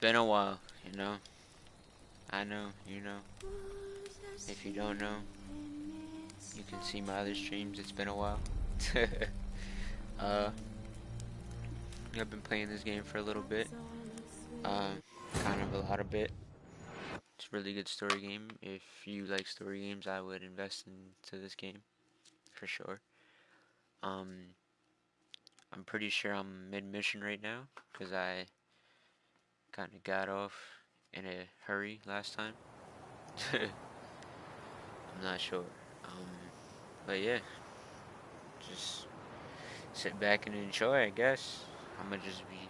been a while, you know. I know, you know. If you don't know, you can see my other streams. It's been a while. uh, I've been playing this game for a little bit. Kind of a lot of bit. It's a really good story game. If you like story games, I would invest into this game for sure. I'm pretty sure I'm mid-mission right now because I kind of got off in a hurry last time. I'm not sure. But yeah, just sit back and enjoy, I guess. I'm gonna just be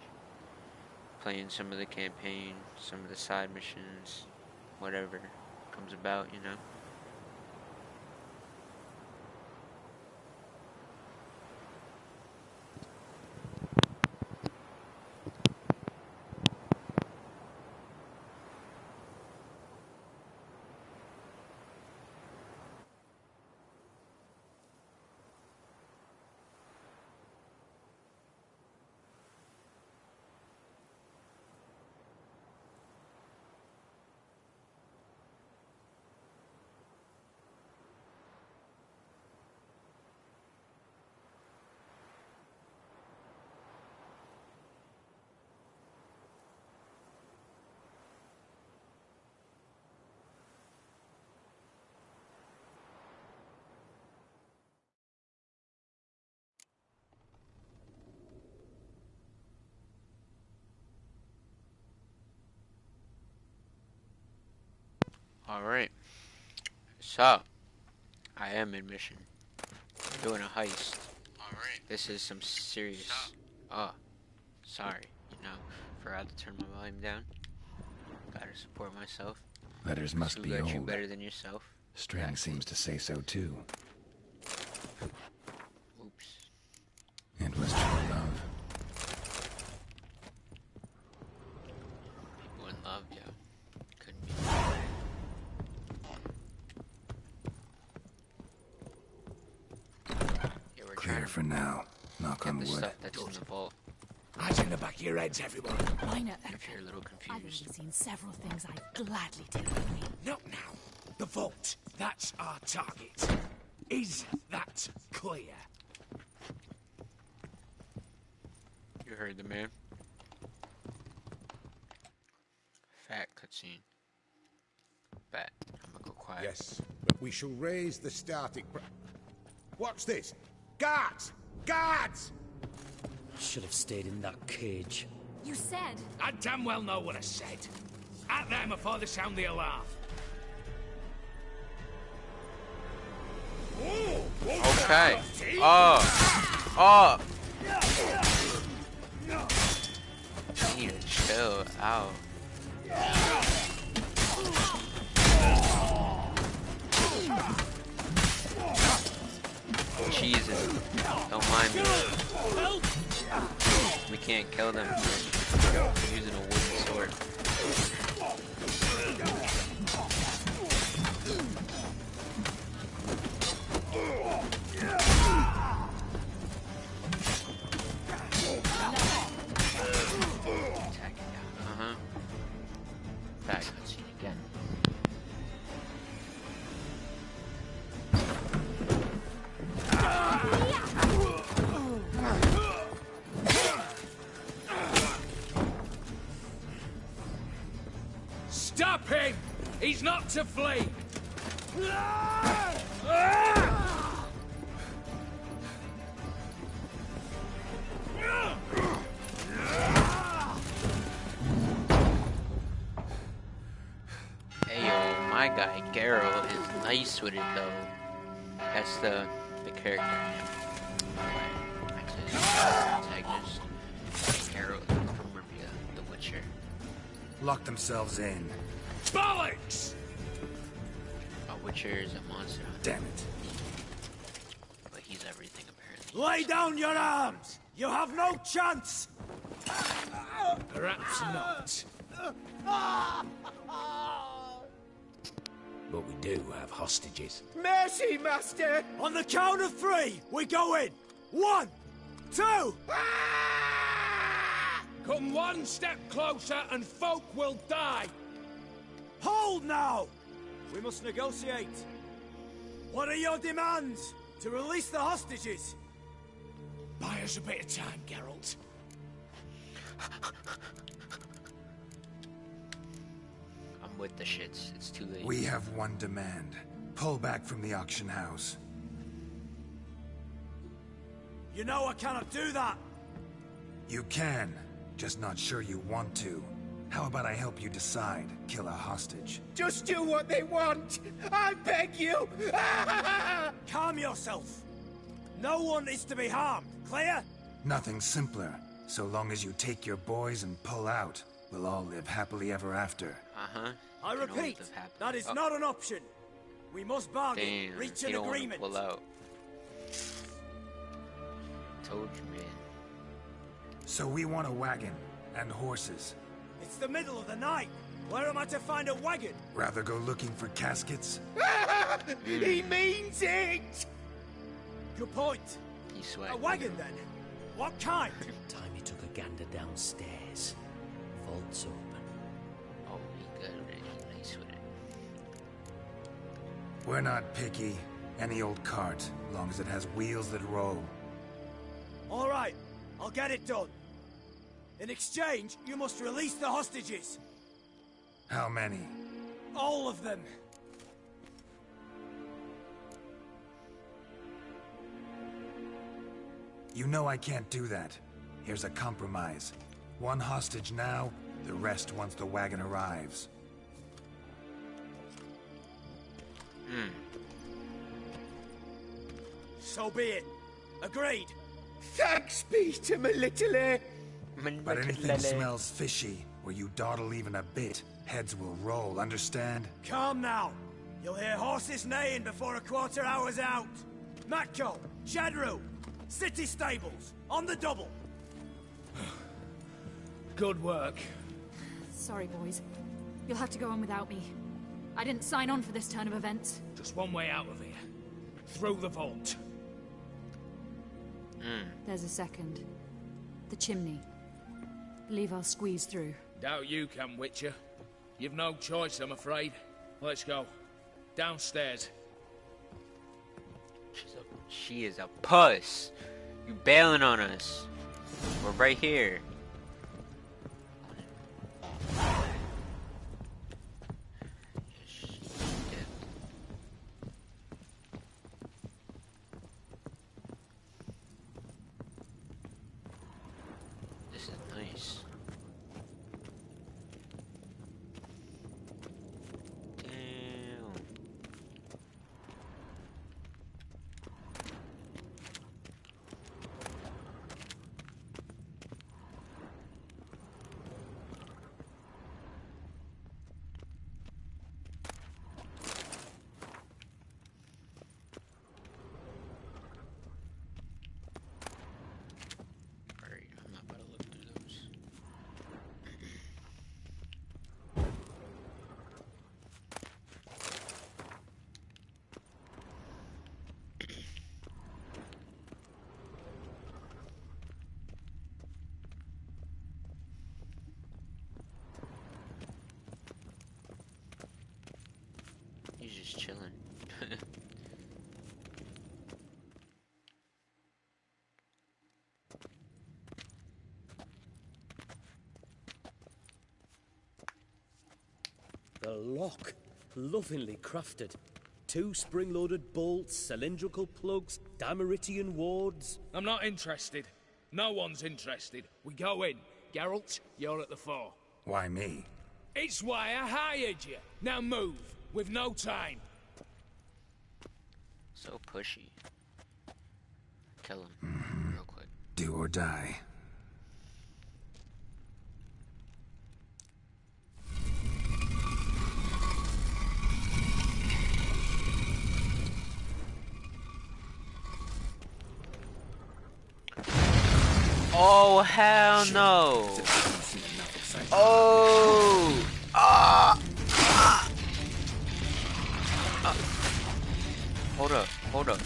playing some of the campaign, some of the side missions, whatever comes about, you know. Alright, so I am in mission. I'm doing a heist. Alright. This is some serious. Oh, sorry. You know, forgot to turn my volume down. Gotta support myself. Letters must be old. You better than yourself. String seems to say so too. Oops. It was true love. People in love, yeah. Couldn't be. Yeah, we're Clear for now. Knock on the wood. stuff that's in the vault. Eyes in the back of your heads, everyone. Minor. If you're a little I've confused. already seen several things I'd gladly take with me. Not now. The vault. That's our target. Is that clear? You heard the man. Fat cutscene. Bet. I'm gonna go quiet. Yes, but we shall raise the static. What's this? Guards! Guards! Should have stayed in that cage. You said... I damn well know what I said. At them before they sound the alarm. Okay. Oh. You need to chill out. Jesus. Don't mind me. We can't kill them. I'm using a wooden sword. Attack it down. Back cutscene again. Stop him! He's not to flee! Hey yo, my guy Geralt is nice with it though. That's the character name. Actually, this is the protagonist. Geralt from Rivia, The Witcher. Lock themselves in. Bollocks! A Witcher is a monster hunter, Damn it. but he's everything apparently. Lay down your arms! You have no chance! Perhaps not. But we do have hostages. Mercy, master! On the count of three, we go in! 1, 2! Come one step closer and folk will die. Hold now! We must negotiate. What are your demands? To release the hostages? Buy us a bit of time, Geralt. I'm with the shits. It's too late. We have one demand. Pull back from the auction house. You know I cannot do that. You can, just not sure you want to. How about I help you decide? Kill a hostage. Just do what they want! I beg you! Calm yourself. No one is to be harmed, clear? Nothing simpler. So long as you take your boys and pull out, we'll all live happily ever after. Uh-huh. I Can always repeat, have happened. that is Oh, not an option. We must bargain, damn, reach you an don't agreement. want to pull out. Told you, man. So we want a wagon and horses. It's the middle of the night. Where am I to find a wagon? Rather go looking for caskets? He means it! Good point. You sweat. A wagon then? What kind? Time took a gander downstairs. Vault's open. Oh, he got already nice with it. We're not picky. Any old cart, long as it has wheels that roll. All right, I'll get it done. In exchange, you must release the hostages. How many? All of them. You know I can't do that. Here's a compromise. One hostage now, the rest once the wagon arrives. So be it. Agreed. Thanks be to my little But anything smells fishy, or you dawdle even a bit, heads will roll, understand? Calm now. You'll hear horses neighing before a quarter hour's out. Matko, Shadru, city stables, on the double. Good work. Sorry, boys. You'll have to go on without me. I didn't sign on for this turn of events. Just one way out of here. Through the vault. There's a second. The chimney. Believe I'll squeeze through. Doubt you can, Witcher. You've no choice, I'm afraid. Let's go. Downstairs. She is a puss. You bailing on us. We're right here. This is nice. Damn. Alright, I'm not about to look through those. He's just chilling. The lock. Lovingly crafted. 2 spring-loaded bolts, cylindrical plugs, Dameritian wards. I'm not interested. No one's interested. We go in. Geralt, you're at the fore. Why me? It's why I hired you. Now move. We've no time. So pushy. Kill him real quick. Do or die. Oh hell no! Oh! Ah! Ah! Hold up, hold up.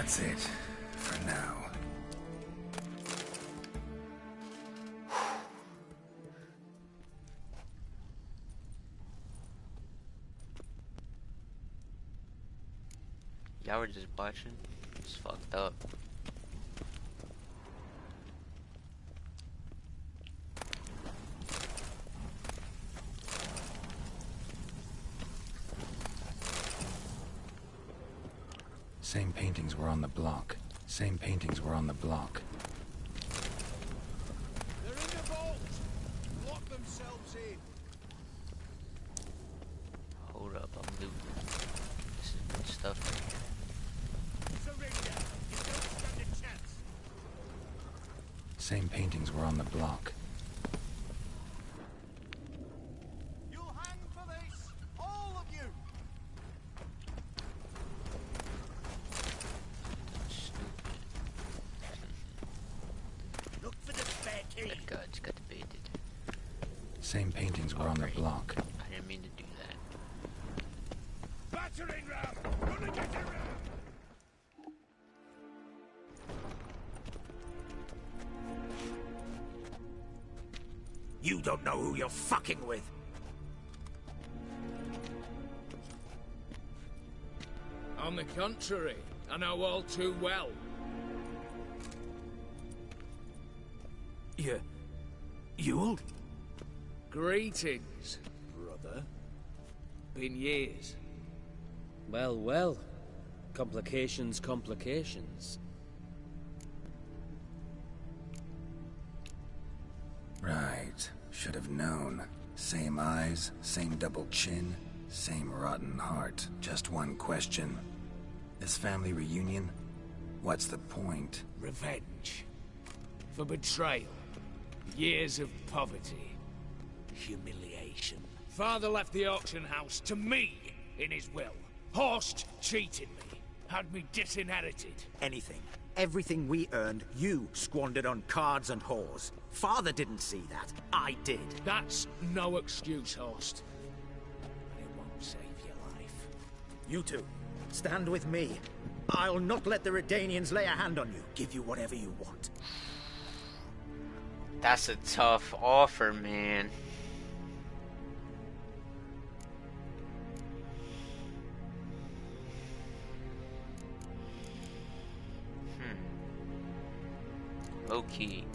That's it. For now. Y'all were just watching? It's fucked up. Same paintings were on the block. Same paintings were on the block. They're in the vault! Lock themselves in! Hold up, I'm looting. This is good stuff right here. Surrender! You don't stand a chance! Same paintings were on the block. You'll hang for this! All of you! Look for the spare key! That guy's got debated. Same paintings were on the Great. block. I didn't mean to do that. Battering ram! Gonna get a ram! You don't know who you're fucking with. On the contrary, I know all too well. Ewald? Greetings, brother. Been years. Well, well. Complications, complications. Right. Should have known. Same eyes, same double chin, same rotten heart. Just one question. This family reunion? What's the point? Revenge. For betrayal. Years of poverty. Humiliation. Father left the auction house to me in his will. Horst cheated me. Had me disinherited. Anything. Everything we earned, you squandered on cards and whores. Father didn't see that. I did. That's no excuse, Horst. But it won't save your life. You two, stand with me. I'll not let the Redanians lay a hand on you. Give you whatever you want. That's a tough offer, man. Low key.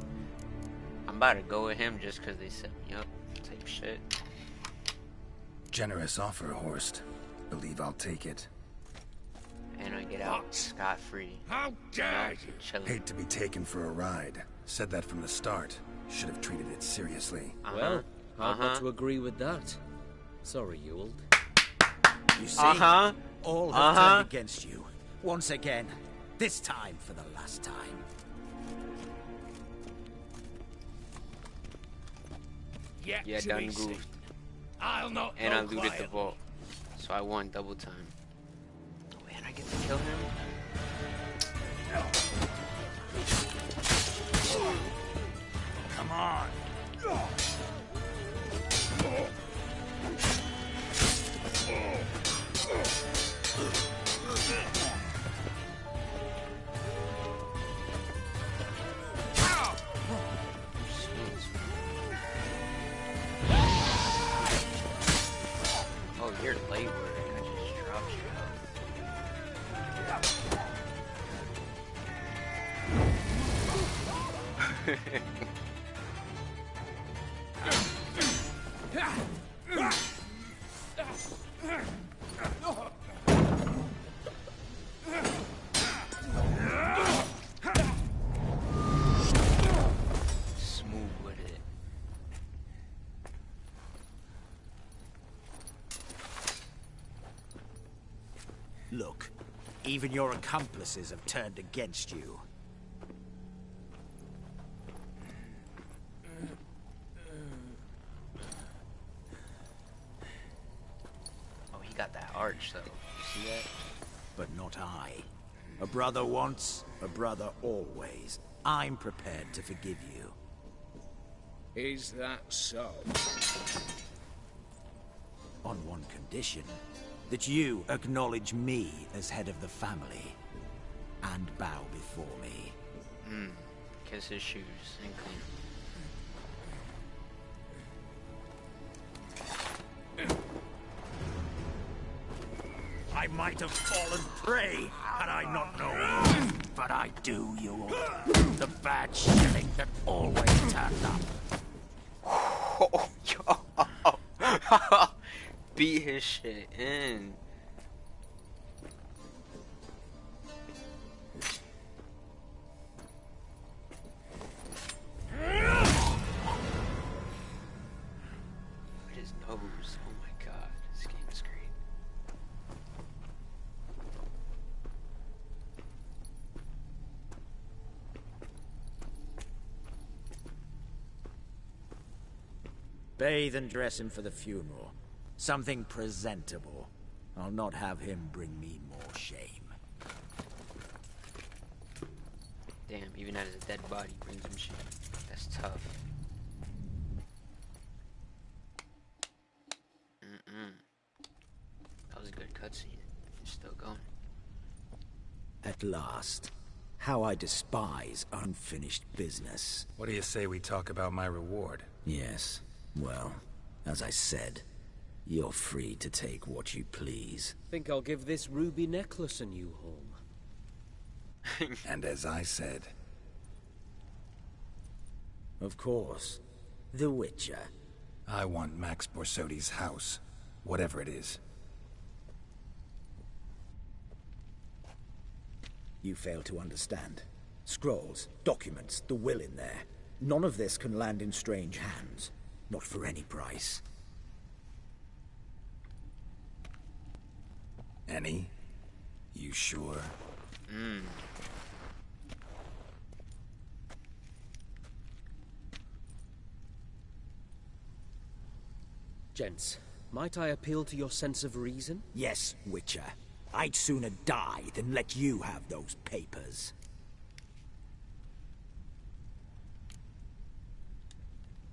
I'm about to go with him just because they set me up. Type shit. Generous offer, Horst. Believe I'll take it. And I get out What? scot-free. How dare you! Chilling. Hate to be taken for a ride. Said that from the start. Should have treated it seriously. Well, hard not to agree with that. Sorry, Ewald. You see? All have turned against you. Once again. This time for the last time. Yet Yeah, to done be goofed. seen. I'll not And go I looted the quietly. vault. So I won double time. Oh, man, I get to kill him? Come on. Oh, you're late work. I just dropped you. Smooth with it. Look, even your accomplices have turned against you. Oh, he got that arch, though. You see that? But not I. A brother once, a brother always. I'm prepared to forgive you. Is that so? On one condition. That you acknowledge me as head of the family. and bow before me. Kiss his shoes and clean. I might have fallen prey had I not known. But I do, you old. The bad shilling that always turned up. Beat his shit in. His nose. Oh my god, this game is great. Bathe and dress him for the funeral. Something presentable. I'll not have him bring me more shame. Damn, even as a dead body brings him shit. That's tough. That was a good cutscene. It's still going. At last. How I despise unfinished business. What do you say we talk about my reward? Yes. Well, as I said, you're free to take what you please. Think I'll give this ruby necklace a new home. And as I said... Of course. The Witcher. I want Max Borsodi's house. Whatever it is. You fail to understand. Scrolls, documents, the will in there. None of this can land in strange hands. Not for any price. Any? You sure? Gents, might I appeal to your sense of reason? Yes, Witcher. I'd sooner die than let you have those papers.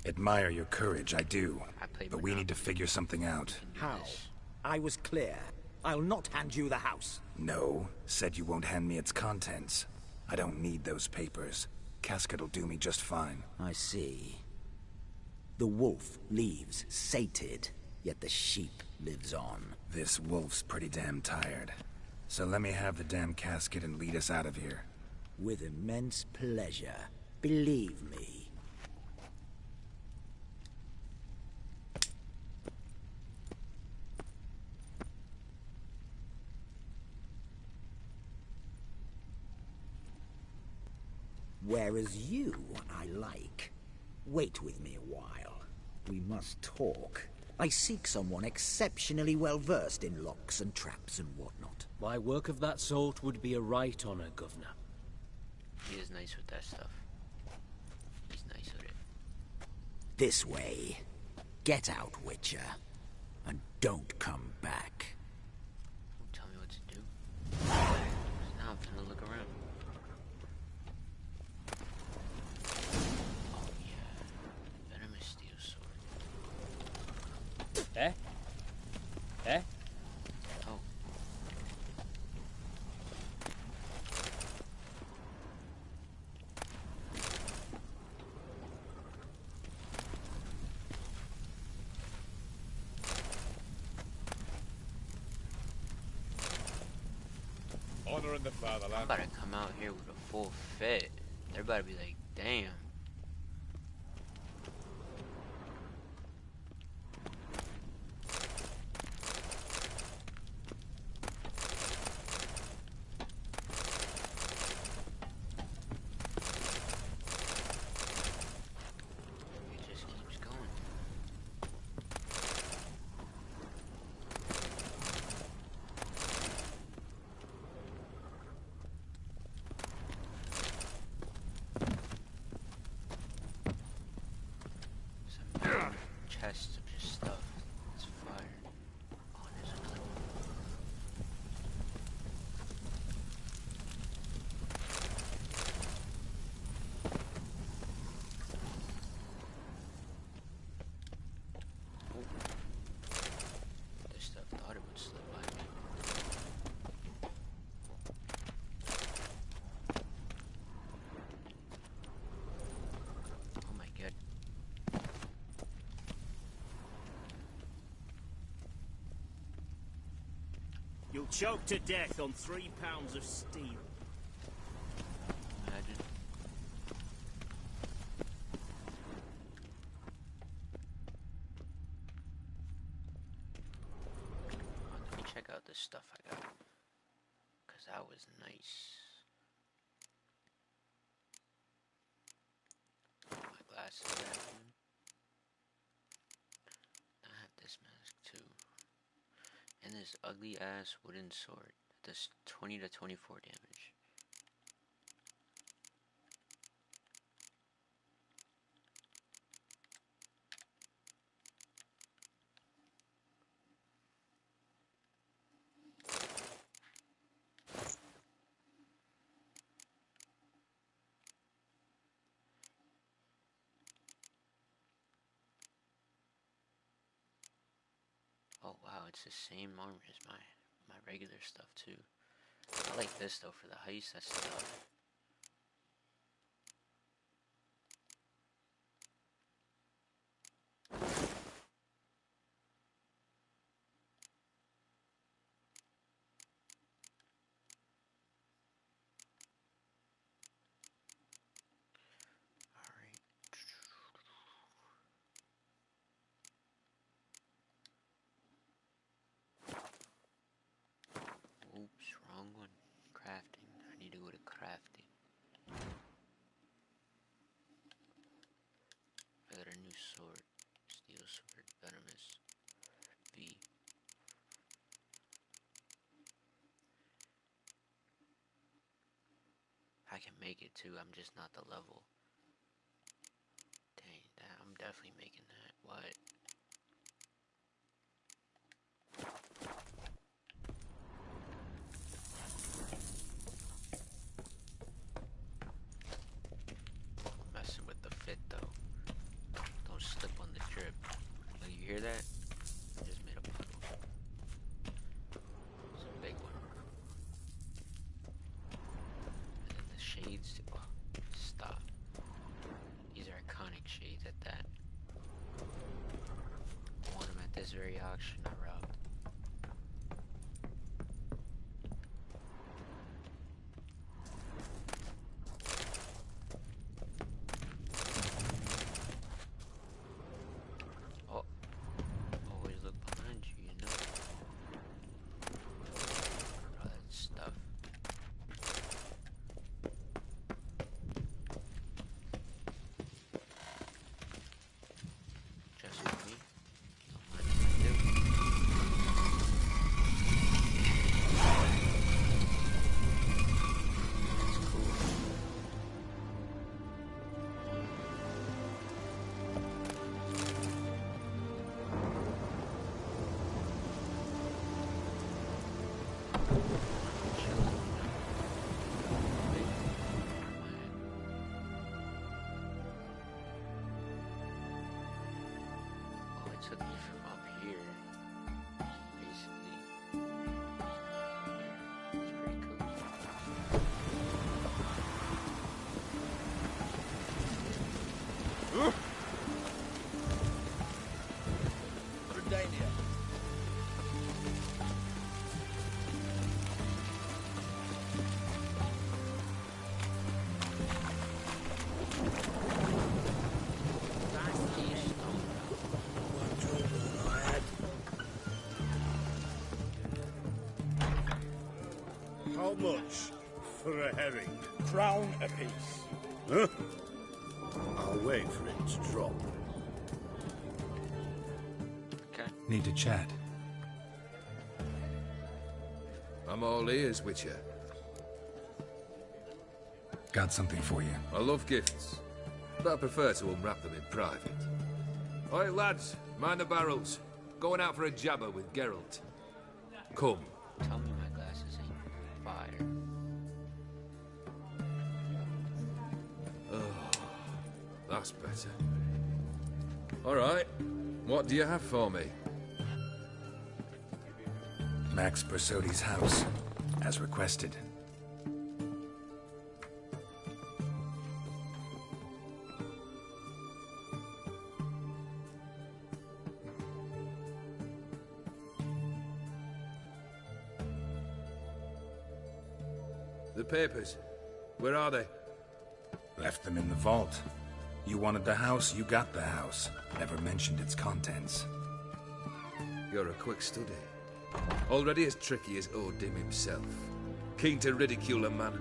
Admire your courage, I do. But we Monopoly. need to figure something out. How? I was clear. I'll not hand you the house. No, said you won't hand me its contents. I don't need those papers. Casket'll do me just fine. I see. The wolf leaves sated, yet the sheep lives on. This wolf's pretty damn tired. So let me have the damn casket and lead us out of here. With immense pleasure. Believe me. Whereas you, I like. Wait with me a while. We must talk. I seek someone exceptionally well versed in locks and traps and whatnot. My work of that sort would be a right honor, Governor. He is nice with that stuff. He's nice with it. This way. Get out, Witcher. And don't come back. Don't tell me what to do. 'Cause now I'm gonna look around. Oh yeah. Venomous steel sword. Eh? Eh? Oh. Honor in the I'm fatherland. about to come out here with a full fit. Everybody be like, damn. It just keeps going. Choked to death on 3 pounds of steel. Imagine. Let me check out this stuff I got. Cause that was nice. My glasses back on. I have this mask too. And this ugly ass wooden sword that does 20 to 24 damage. Oh wow, it's the same armor as my regular stuff too. I like this though for the heist, that's tough. Alright. Oops, wrong one. Crafting. I need to go to crafting. I got a new sword. Steel sword. Venomous. V. I can make it too, I'm just not the level. Dang, I'm definitely making that. What? Messing with the fit though. Don't slip on the drip. Like, you hear that? I just made a puddle. It's a big one. And then the shades. Oh, stop. These are iconic shades at that. I want them at this very auction I robbed. Oh, always look behind you, you know? All that stuff. Just for me. Don't mind if I do. That's cool. Oh, it took me from up here, basically. It's pretty cool. Redania. How much for a herring? Crown apiece. Huh? I'll wait for it to drop. Okay. Need to chat. I'm all ears, Witcher. Got something for you. I love gifts, but I prefer to unwrap them in private. Oi, lads, mind the barrels. Going out for a jabber with Geralt. Come. Tell me my glasses ain't fire. That's better. All right. What do you have for me? Max Bersodi's house, as requested. The papers. Where are they? Left them in the vault. You wanted the house, you got the house. Never mentioned its contents. You're a quick study. Already as tricky as Odim himself. Keen to ridicule a man.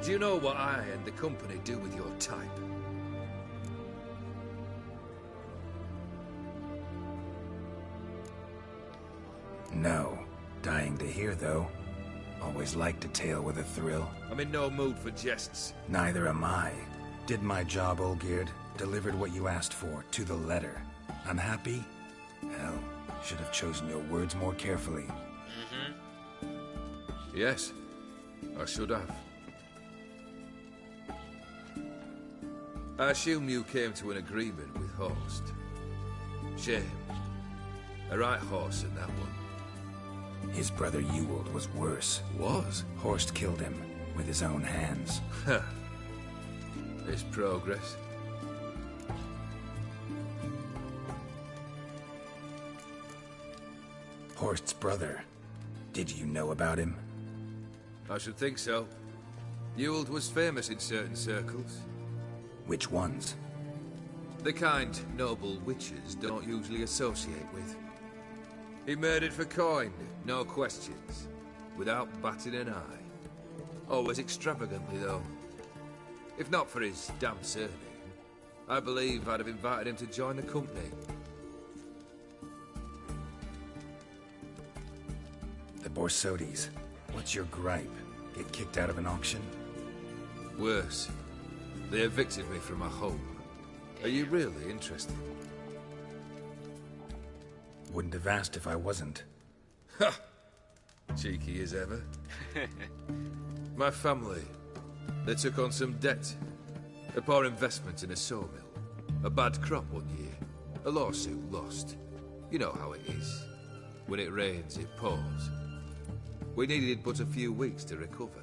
Do you know what I and the company do with your type? No. Dying to hear, though. Always liked a tale with a thrill. I'm in no mood for jests. Neither am I. Did my job, Olgierd. Delivered what you asked for, to the letter. Unhappy? Hell, should have chosen your words more carefully. Yes, I should have. I assume you came to an agreement with Horst. Shame. A right horse in that one. His brother Ewald was worse. Was? Horst killed him, with his own hands. There's progress. Horst's brother. Did you know about him? I should think so. Ewald was famous in certain circles. Which ones? The kind noble witches don't usually associate with. He murdered for coin, no questions, without batting an eye. Always extravagantly, though. If not for his damn surname, I believe I'd have invited him to join the company. The Borsodis. What's your gripe? Get kicked out of an auction? Worse. They evicted me from my home. Are you really interested? Wouldn't have asked if I wasn't. Ha! Cheeky as ever. My family, they took on some debt. A poor investment in a sawmill. A bad crop one year. A lawsuit lost. You know how it is. When it rains, it pours. We needed but a few weeks to recover.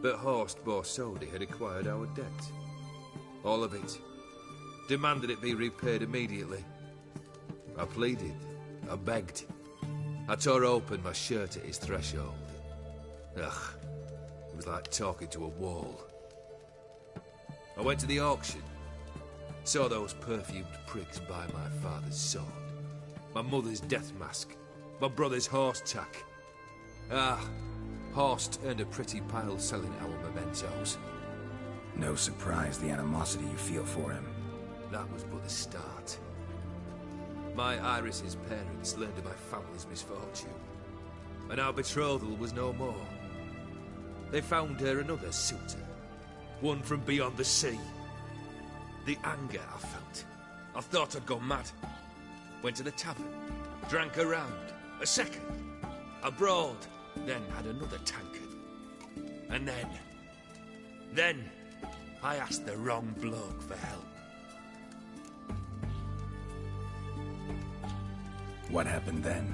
But Horst Borsodi had acquired our debt. All of it. Demanded it be repaid immediately. I pleaded. I begged. I tore open my shirt at his threshold. Ugh. It was like talking to a wall. I went to the auction. Saw those perfumed pricks buy my father's sword. My mother's death mask. My brother's horse tack. Ah, Horst earned a pretty pile selling our mementos. No surprise the animosity you feel for him. That was but the start. My Iris's parents learned of my family's misfortune, and our betrothal was no more. They found her another suitor, one from beyond the sea. The anger I felt, I thought I'd gone mad. Went to the tavern, drank a round, a second, abroad, then had another tankard. And then, I asked the wrong bloke for help. What happened then?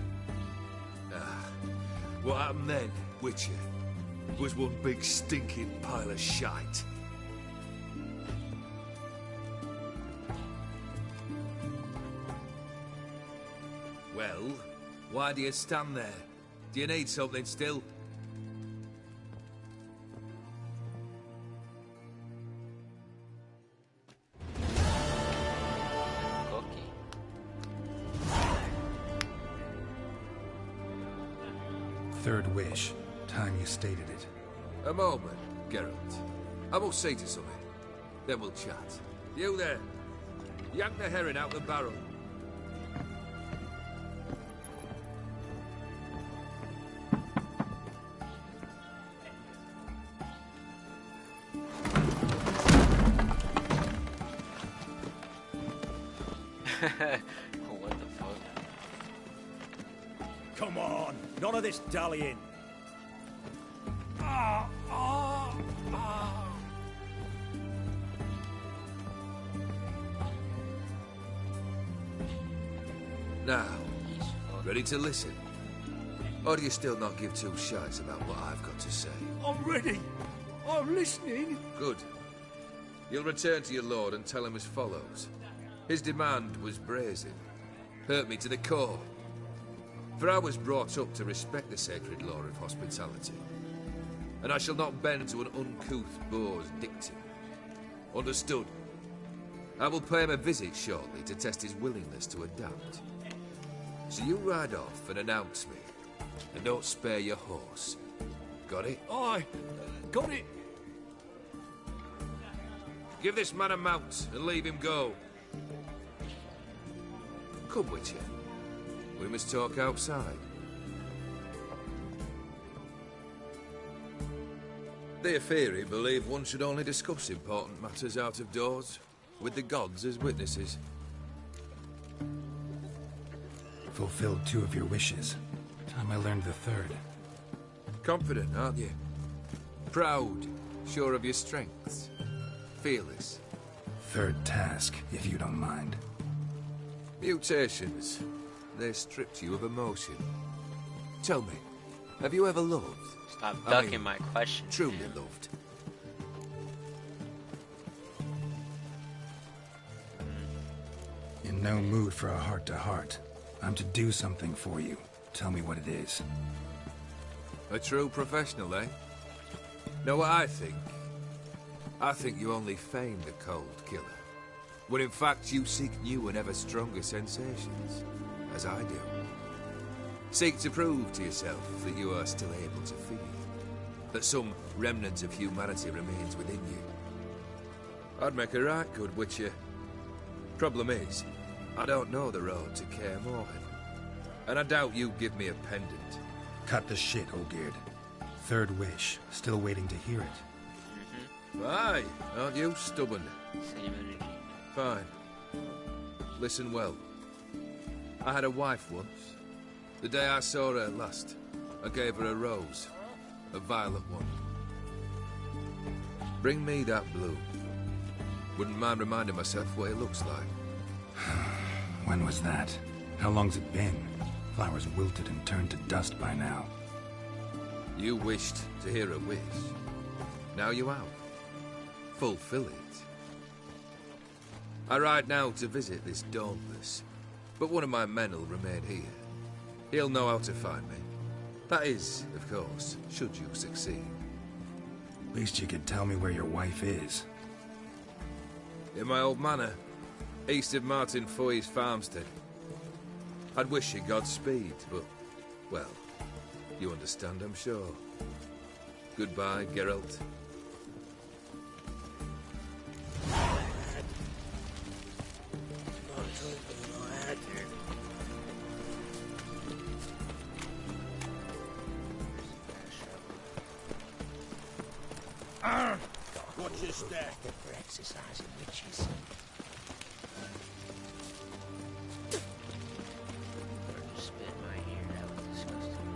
What happened then, Witcher, was one big stinking pile of shite. Well, why do you stand there? Do you need something still? Third wish. Time you stated it. A moment, Geralt. I must say to something. Then we'll chat. You there. Yank the herring out the barrel. What the fuck? Come on, none of this dallying. Now, ready to listen? Or do you still not give two shites about what I've got to say? I'm ready. I'm listening. Good. You'll return to your lord and tell him as follows. His demand was brazen. Hurt me to the core. For I was brought up to respect the sacred law of hospitality. and I shall not bend to an uncouth boar's dictum. Understood? I will pay him a visit shortly to test his willingness to adapt. So you ride off and announce me, and don't spare your horse. Got it? Aye, got it. Give this man a mount and leave him go. Come, Witcher. We must talk outside. The Aetheri believe one should only discuss important matters out of doors, with the gods as witnesses. Fulfilled 2 of your wishes. Time I learned the 3rd. Confident, aren't you? Proud, sure of your strengths. Fearless. 3rd task, if you don't mind. Mutations. They stripped you of emotion. Tell me, have you ever loved? Stop ducking my question. Truly loved. In no mood for a heart-to-heart. I'm to do something for you. Tell me what it is. A true professional, eh? Know what I think? I think you only feign the cold killer, when in fact you seek new and ever stronger sensations, as I do. Seek to prove to yourself that you are still able to feel, that some remnant of humanity remains within you. I'd make a right good Witcher. Problem is, I don't know the road to Kaer Morhen, and I doubt you'd give me a pendant. Cut the shit, Olgierd. 3rd wish. Still waiting to hear it. Aye, aren't you stubborn? Same energy. Fine. Listen well. I had a wife once. The day I saw her last, I gave her a rose. A violet one. Bring me that bloom. Wouldn't mind reminding myself what it looks like. When was that? How long's it been? Flowers wilted and turned to dust by now. You wished to hear a wish. Now you have. Fulfill it. I ride now to visit this Dauntless, but one of my men will remain here. He'll know how to find me. That is, of course, should you succeed. Least you could tell me where your wife is. In my old manor, east of Martin Foy's farmstead. I'd wish you Godspeed, but, well, you understand, I'm sure. Goodbye, Geralt. What's your step? For exercising witches. Spit my ear, that was disgusting.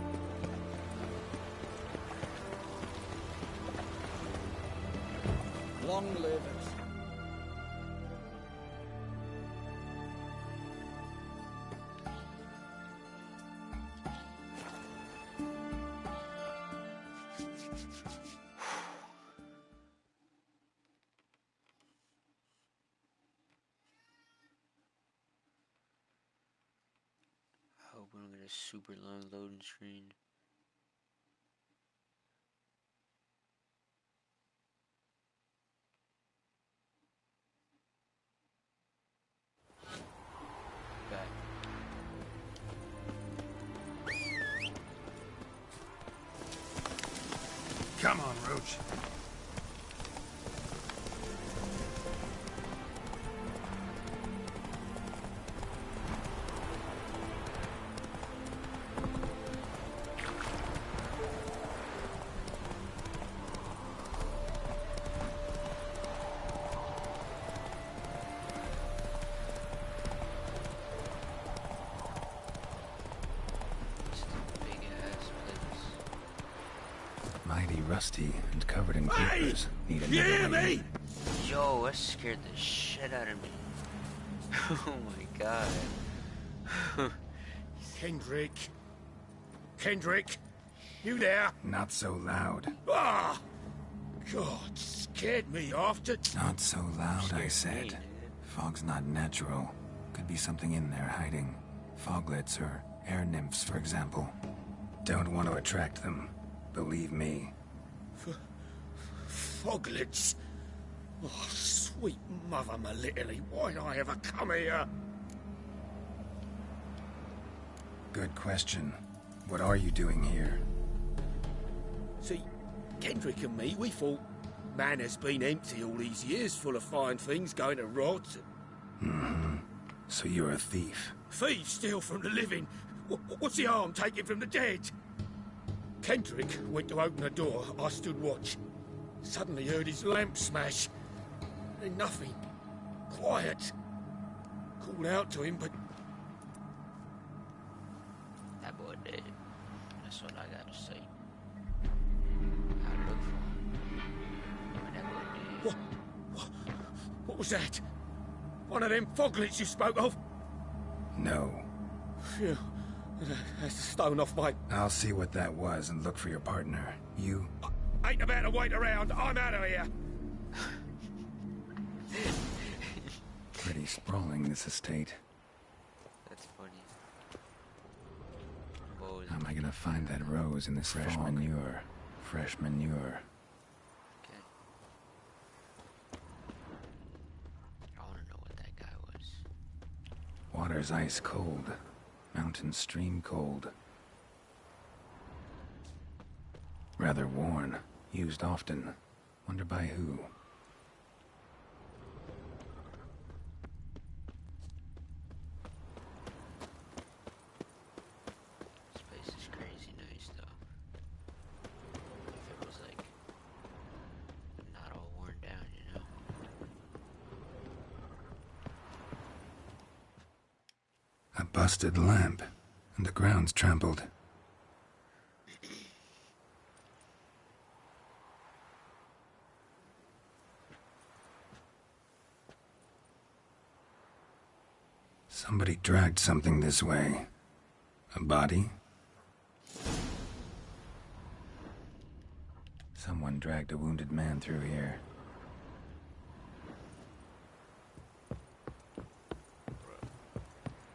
Long live us. I hope we don't get a super long loading screen. Back. Come on, Roach. Mighty rusty and covered in creepers. Need You hear another me? Yo, that scared the shit out of me. Oh my god. Kendrick. Kendrick. You there? Not so loud. Ah! God, scared me off to... Not so loud, I Scared me, said. dude. Fog's not natural. Could be something in there hiding. Foglets or air nymphs, for example. Don't want to attract them. Believe me. Foglets. Oh, sweet mother Melitele, why'd I ever come here? Good question. What are you doing here? See, Kendrick and me, we thought Manor's been empty all these years, full of fine things going to rot. Mm-hmm. So you're a thief. Thieves steal from the living. What's the harm taken from the dead? Kendrick went to open the door. I stood watch. Suddenly heard his lamp smash. Then nothing. Quiet. Called out to him, but... That boy dead. That's what I gotta say. I look for him. But that boy dead. What was that? One of them foglets you spoke of? No. Phew. That's a stone off my... I'll see what that was and look for your partner. You... Ain't about to wait around. I'm out of here. Pretty sprawling, this estate. That's funny. How am I gonna find that rose in this fresh manure? Fresh manure. Okay. I wanna know what that guy was. Water's ice cold. Mountain stream cold. Rather worn. Used often. Wonder by who. This place is crazy nice though. If it was like not all worn down, you know. A busted lamp. And the ground's trampled. Somebody dragged something this way. A body? Someone dragged a wounded man through here.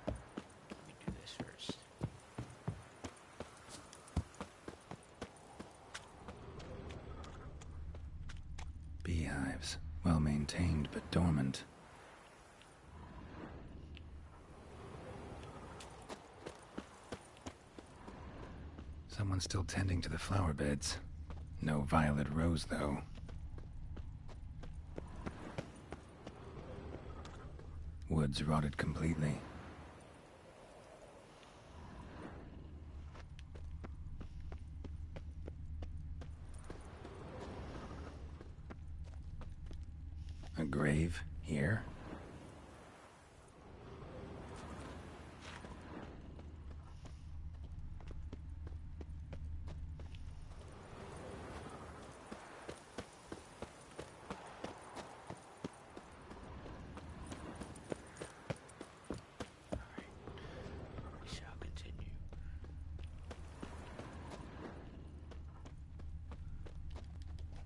Let me do this first. Beehives. Well maintained, but dormant. Someone's still tending to the flower beds. No violet rose, though. Woods rotted completely. A grave here? We shall continue.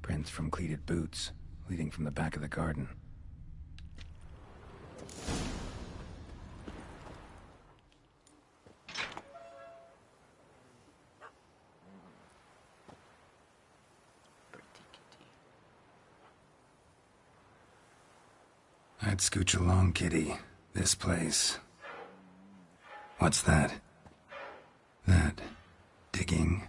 Prints from cleated boots, leading from the back of the garden. I'd scooch along, kitty. This place. What's that? That. Digging.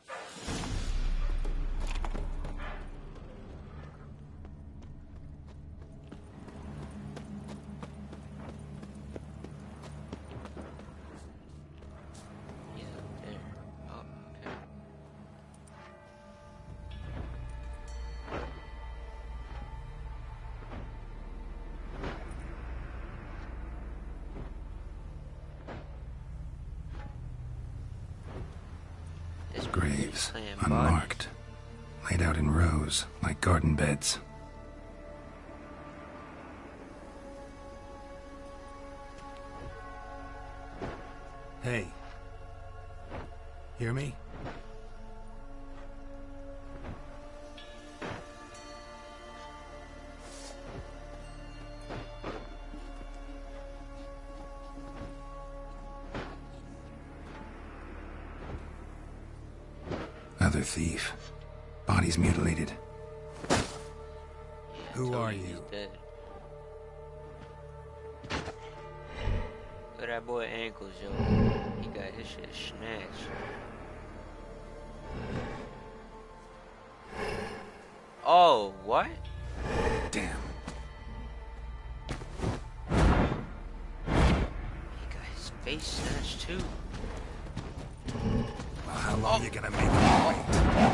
He's up there. Oh, okay. This Graves. playing Unmarked. Laid out in rows, like garden beds. Hey. Hear me? Another thief. Body's mutilated. Who Told are he's you? dead. Look at that boy ankles, yo. He got his shit snatched. Oh, what? Damn. He got his face snatched too. Well, how long are you gonna make me wait?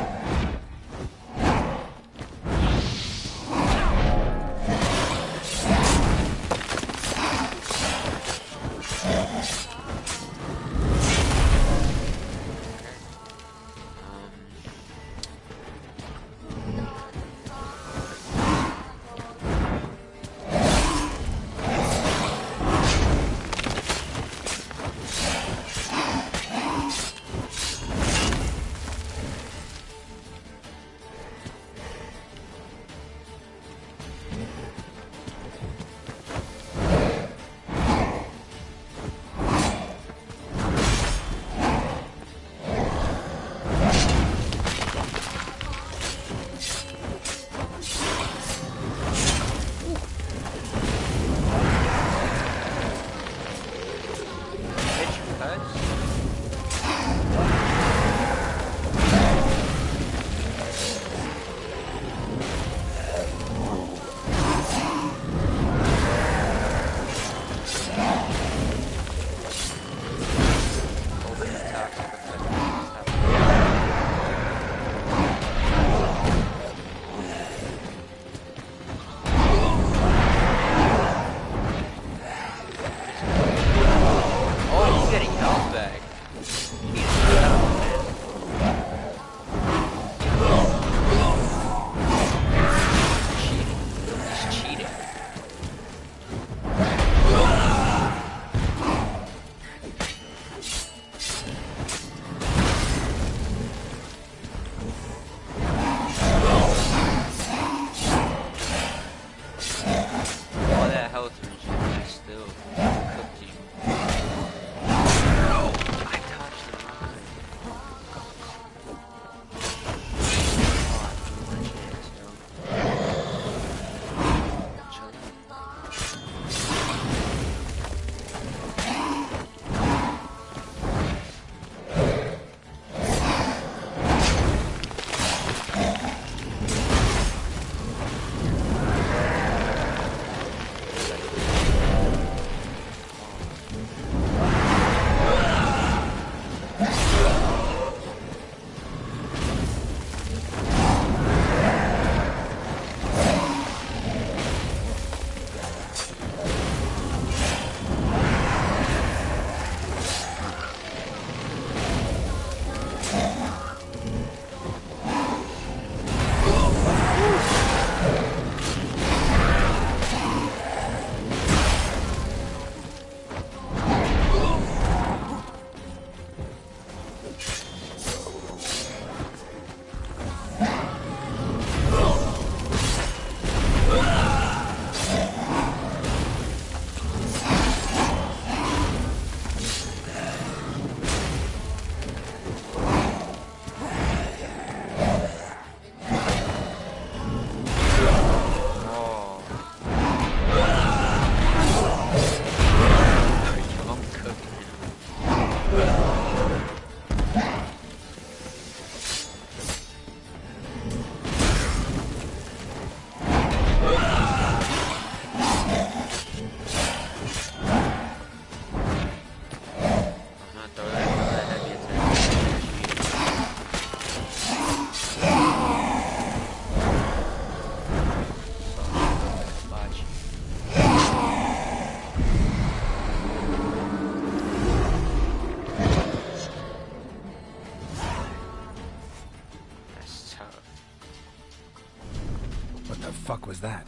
fuck was that?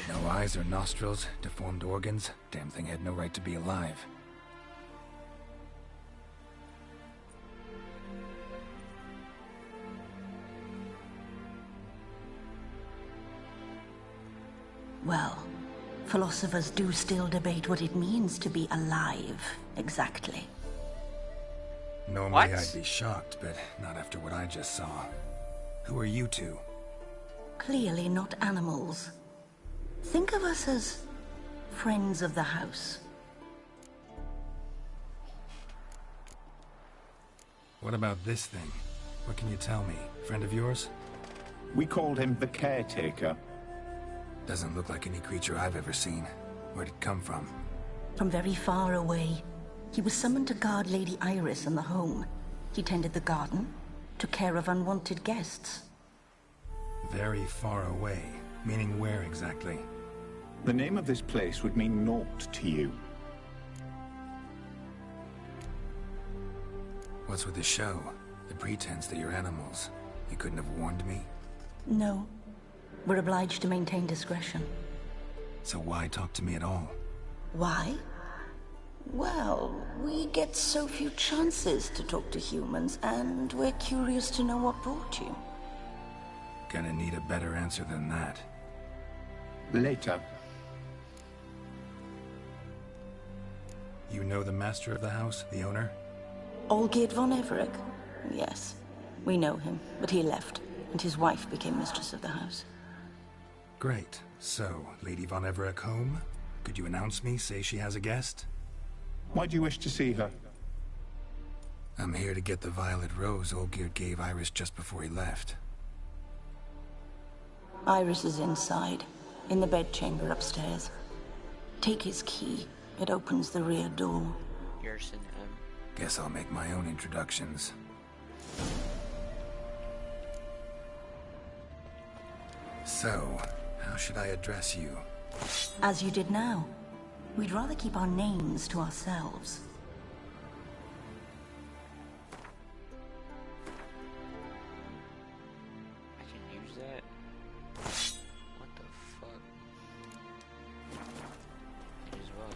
No eyes or nostrils, deformed organs. Damn thing had no right to be alive. Well, philosophers do still debate what it means to be alive, exactly. Normally What? I'd be shocked, but not after what I just saw. Who are you two? Clearly not animals. Think of us as friends of the house. What about this thing? What can you tell me? Friend of yours? We called him the Caretaker. Doesn't look like any creature I've ever seen. Where'd it come from? From very far away. He was summoned to guard Lady Iris and the home. He tended the garden, took care of unwanted guests. Very far away. Meaning where exactly? The name of this place would mean naught to you. What's with the show? The pretense that you're animals. You couldn't have warned me? No. We're obliged to maintain discretion. So why talk to me at all? Why? Well, we get so few chances to talk to humans, and we're curious to know what brought you. Gonna need a better answer than that. Later. You know the master of the house, the owner? Olgierd von Everec? Yes. We know him, but he left, and his wife became mistress of the house. Great. So, Lady von Everec home? Could you announce me, say she has a guest? Why do you wish to see her? I'm here to get the violet rose Olgierd gave Iris just before he left. Iris is inside, in the bedchamber upstairs. Take his key. It opens the rear door. Yerson M. Guess I'll make my own introductions. So, how should I address you? As you did now. We'd rather keep our names to ourselves. I can use that? What the fuck? Might as well.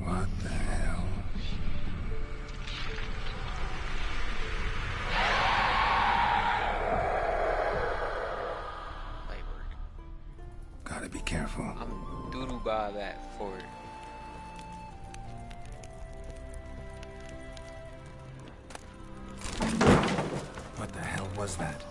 What the hell? Light work. Gotta be careful. I'm doodle by that fort. What the hell was that?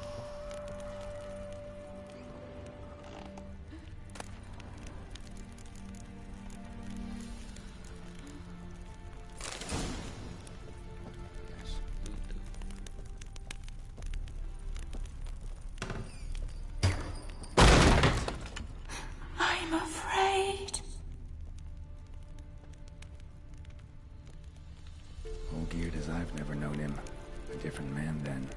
I'm afraid. Olgierd as I've never known him. A different man then.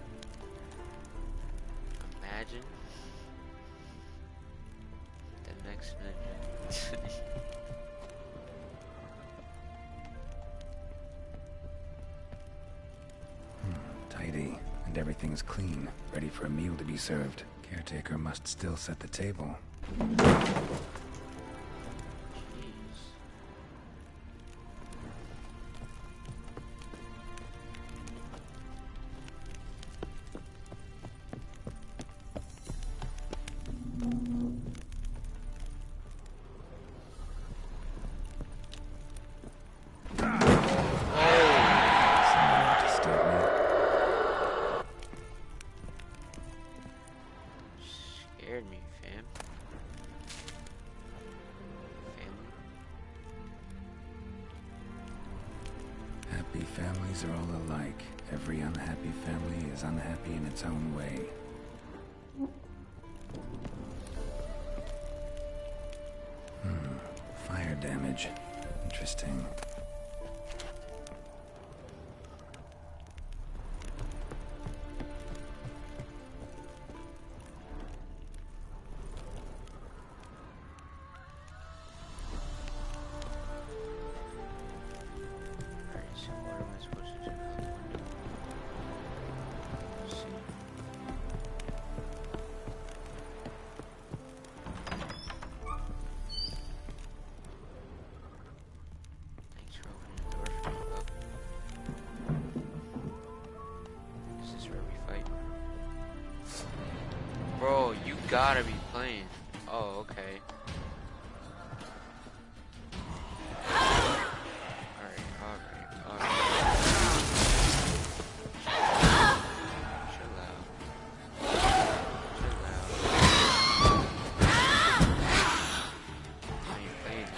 Imagine the next minute. Tidy, and everything's clean, ready for a meal to be served. Caretaker must still set the table. Every unhappy family is unhappy in its own way. Fire damage. Interesting. Alright, so what am I supposed to do? Let's see. Thanks for opening the door for me, bub. Is this where we fight? Bro, you gotta be playing. Oh, okay. Alright. Chill out. I ain't playing this.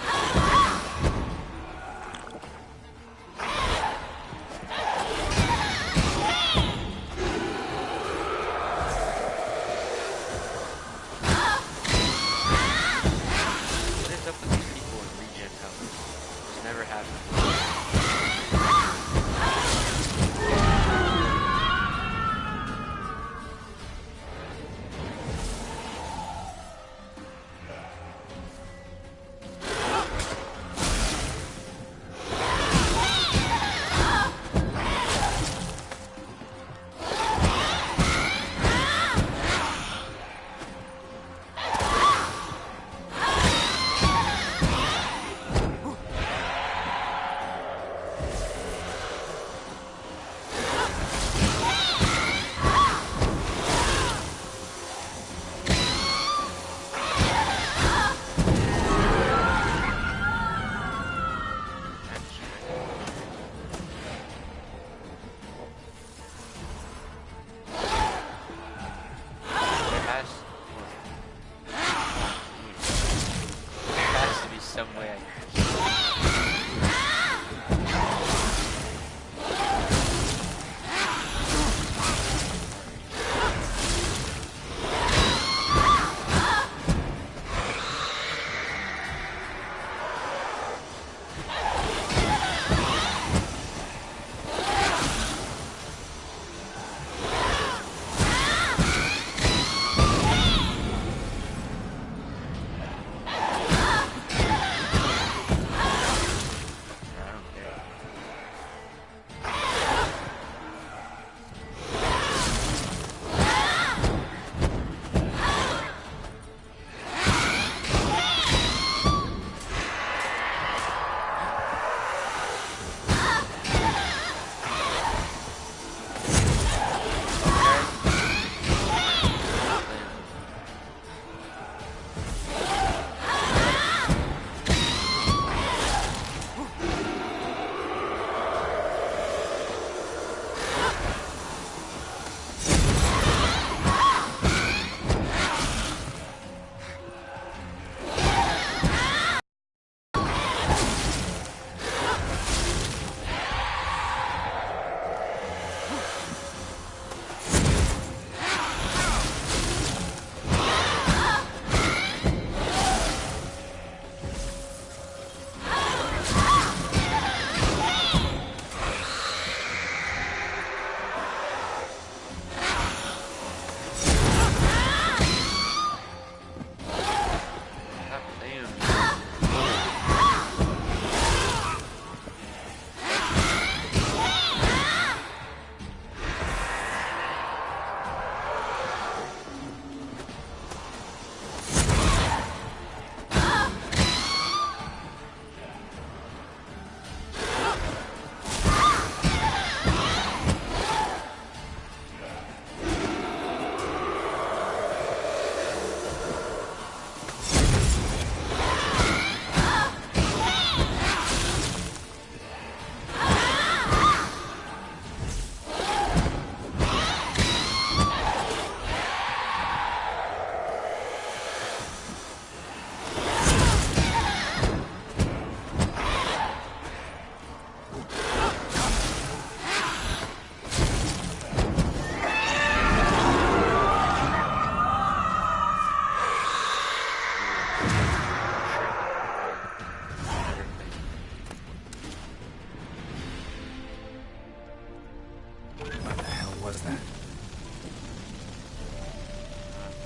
was that?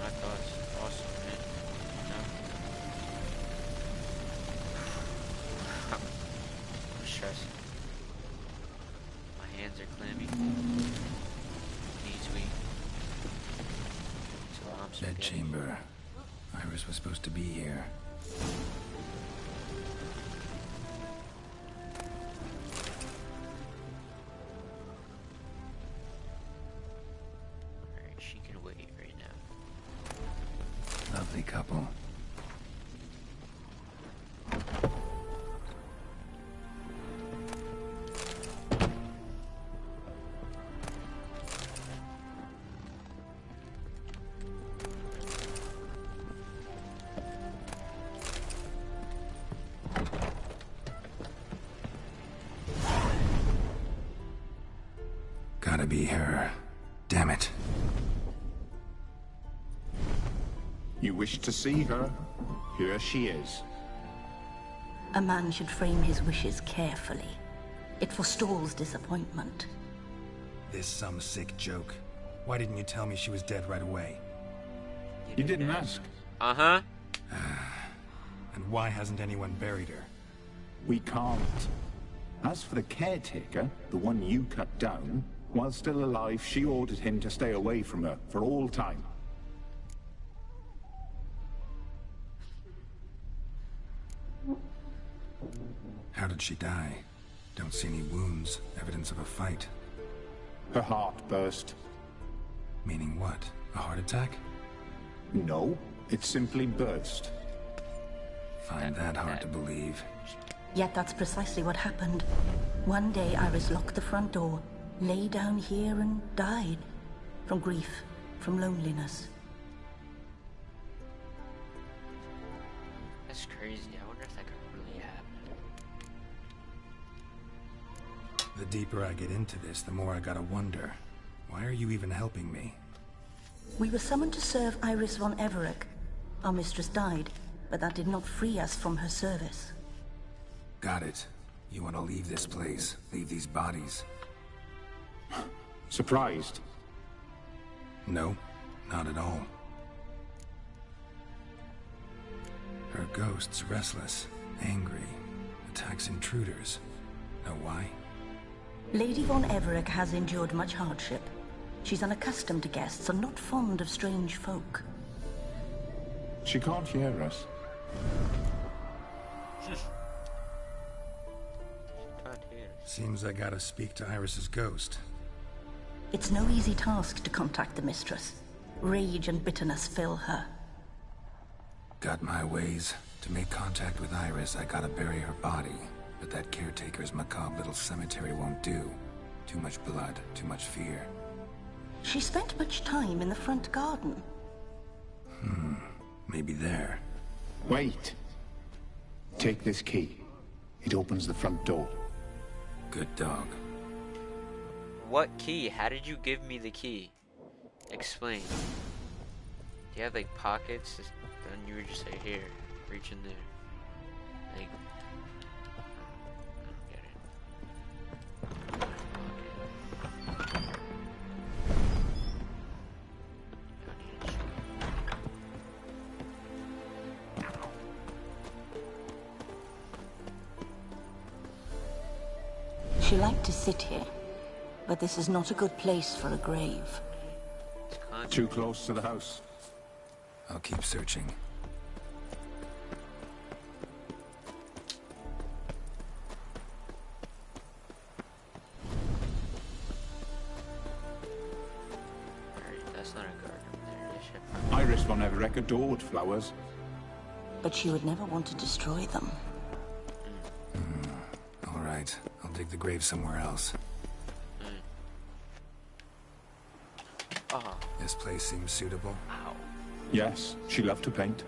I thought it's awesome, man. No? I'm stressing. My hands are clammy. Knees weak. So I'm Bed chamber. Iris was supposed to be here. Alright, she can wait right now. Lovely couple. Gotta be her. Damn it. You wish to see her? Here she is. A man should frame his wishes carefully. It forestalls disappointment. This some sick joke. Why didn't you tell me she was dead right away? You didn't ask. Uh-huh. And why hasn't anyone buried her? We can't. As for the caretaker, the one you cut down, while still alive, she ordered him to stay away from her for all time. How did she die? Don't see any wounds, evidence of a fight. Her heart burst. Meaning what? A heart attack? No, it simply burst. Find that hard to believe. Yet that's precisely what happened. One day Iris locked the front door, lay down here and died. From grief, from loneliness. That's crazy. I wonder if that could really happen. The deeper I get into this, the more I gotta wonder. Why are you even helping me? We were summoned to serve Iris von Everec. Our mistress died, but that did not free us from her service. Got it. You want to leave this place, leave these bodies. Surprised? No, not at all. Her ghost's restless, angry, attacks intruders. Know why? Lady von Everec has endured much hardship. She's unaccustomed to guests and not fond of strange folk. She can't hear us. Seems I gotta speak to Iris's ghost. It's no easy task to contact the mistress. Rage and bitterness fill her. Got my ways. To make contact with Iris, I gotta bury her body. But that caretaker's macabre little cemetery won't do. Too much blood, too much fear. She spent much time in the front garden. Maybe there. Wait. Take this key. It opens the front door. Good dog. What key? How did you give me the key? Explain. Do you have like pockets? Then you were just like, here, reach in there. Like, I don't get it. She liked to sit here, but this is not a good place for a grave. Too close to the house. I'll keep searching. That's not a garden there. Iris von Everec adored flowers. But she would never want to destroy them. All right, I'll dig the grave somewhere else. Oh. This place seems suitable. Ow. Yes, she loved to paint.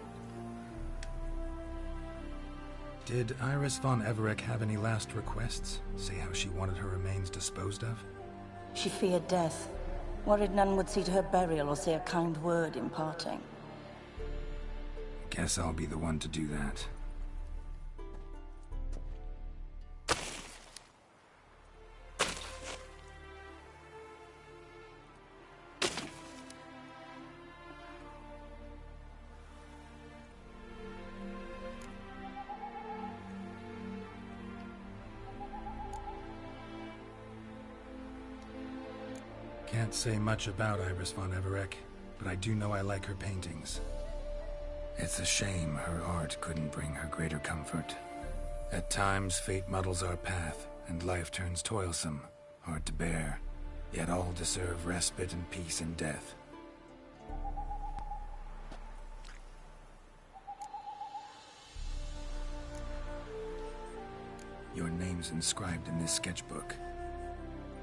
Did Iris von Everec have any last requests? Say how she wanted her remains disposed of? She feared death. Worried none would see to her burial or say a kind word in parting. Guess I'll be the one to do that. Can't say much about Iris von Everec, but I do know I like her paintings. It's a shame her art couldn't bring her greater comfort. At times, fate muddles our path, and life turns toilsome, hard to bear. Yet all deserve respite and peace in death. Your name's inscribed in this sketchbook.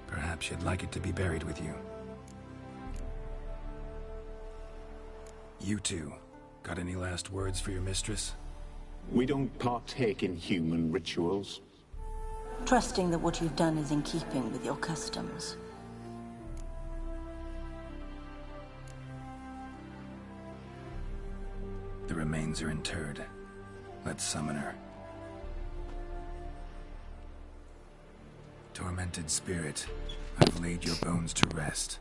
Perhaps you'd like it to be buried with you. You two, got any last words for your mistress? We don't partake in human rituals. Trusting that what you've done is in keeping with your customs. The remains are interred. Let's summon her. Tormented spirit, I've laid your bones to rest.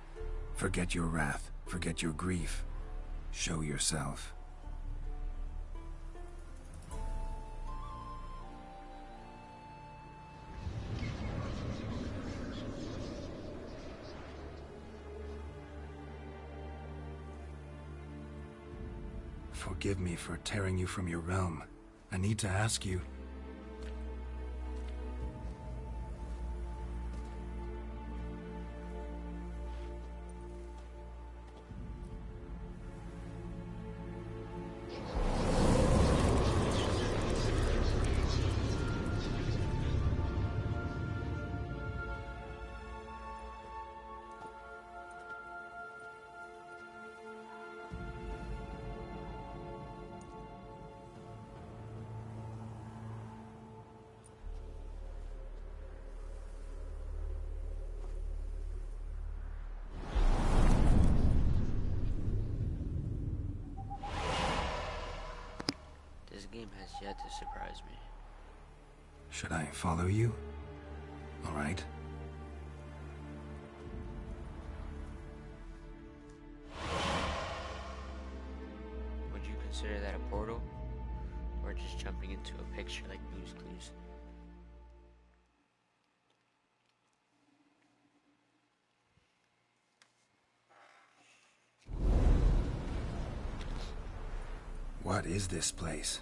Forget your wrath, forget your grief. Show yourself. Forgive me for tearing you from your realm. I need to ask you. This game has yet to surprise me. Should I follow you? All right. Would you consider that a portal? Or just jumping into a picture like Blue's Clues? What is this place?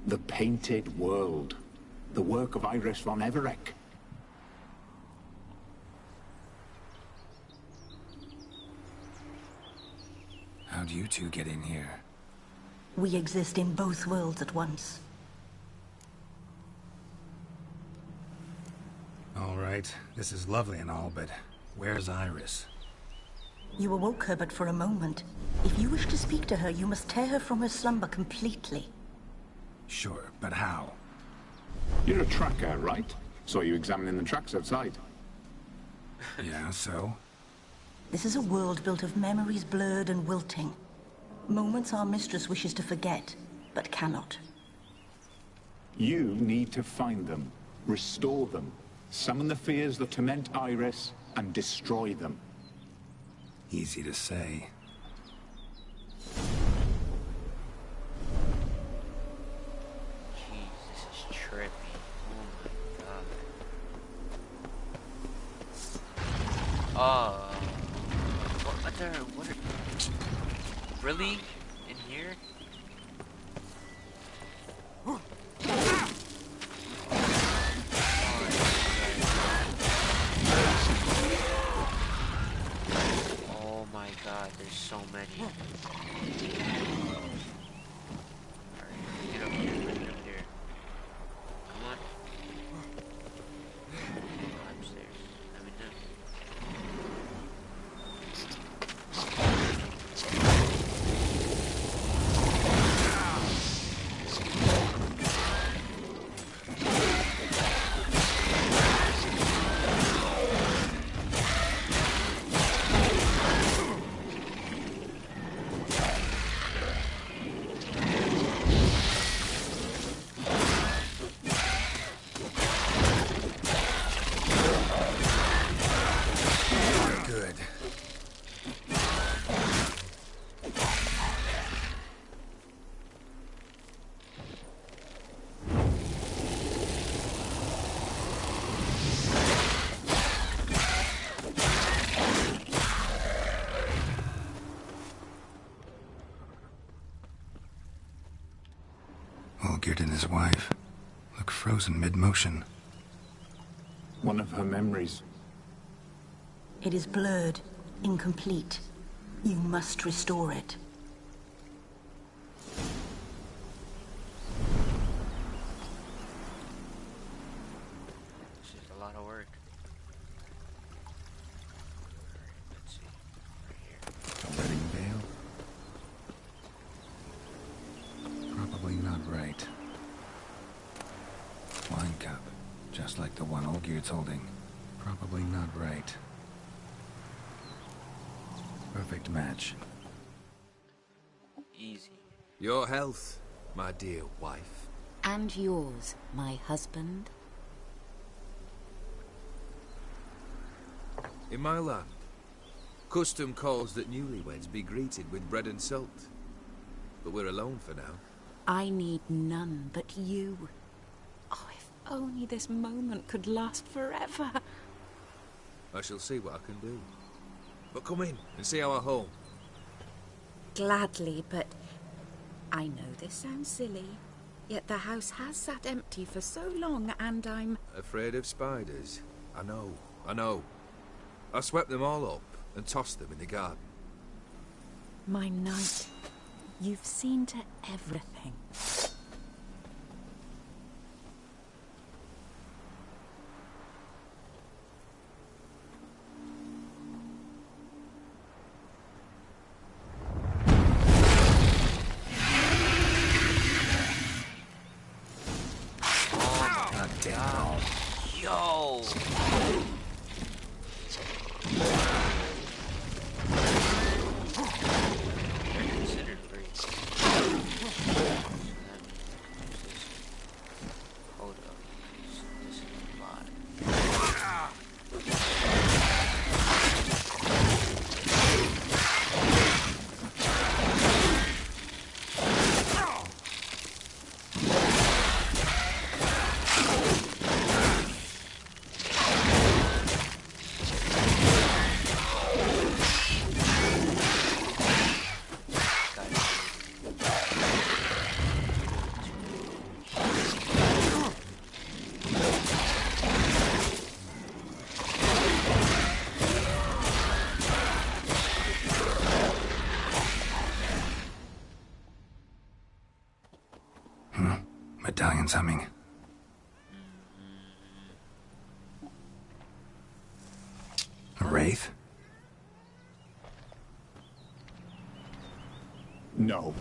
The Painted World. The work of Iris von Everec. How'd you two get in here? We exist in both worlds at once. All right, this is lovely and all, but where's Iris? You awoke her but for a moment. If you wish to speak to her, you must tear her from her slumber completely. Sure, but how? You're a tracker, right? Saw you examining the tracks outside. Yeah, so? This is a world built of memories blurred and wilting. Moments our mistress wishes to forget, but cannot. You need to find them, restore them, summon the fears that torment Iris, and destroy them. Easy to say. Jeez, this is trippy. Oh my god. What are... Really? In here? Oh my god, there's so many. Alright, get up here, get up here. Come on. Go upstairs. Let me know. Olgierd and his wife look frozen mid-motion. One of her memories. It is blurred, incomplete. You must restore it. This is a lot of work. Let's see. Right here. A wedding veil? Probably not right. Wine cup, just like the one Olgierd's holding. Probably not right. Perfect match. Easy. Your health, my dear wife. And yours, my husband. In my land, custom calls that newlyweds be greeted with bread and salt. But we're alone for now. I need none but you. Oh, if only this moment could last forever. I shall see what I can do. But come in and see our home. Gladly, but I know this sounds silly, yet the house has sat empty for so long, and I'm... Afraid of spiders? I know. I swept them all up and tossed them in the garden. My knight, you've seen to everything. Yo! Considered free. Hold up. This is a lot. Medallion's humming. A wraith? No.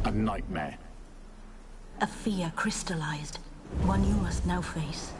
A nightmare. A fear crystallized. One you must now face.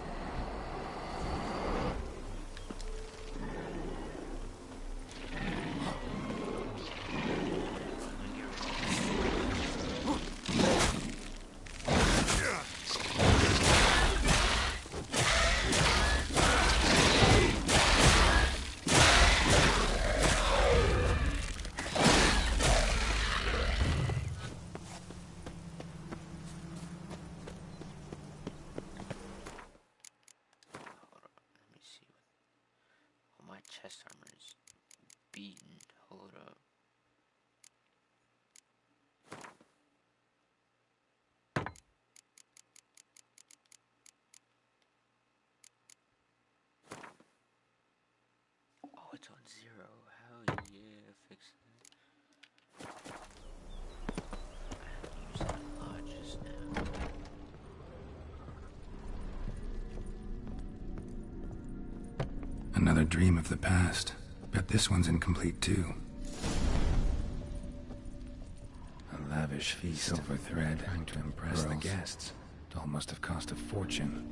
Chest armor is beaten. Hold up. Oh, it's on 0. Hell yeah, fix that. I had to use that a lot just now. Another dream of the past. Bet this one's incomplete too. A lavish feast. Silver thread, trying to impress the guests. It all must have cost a fortune.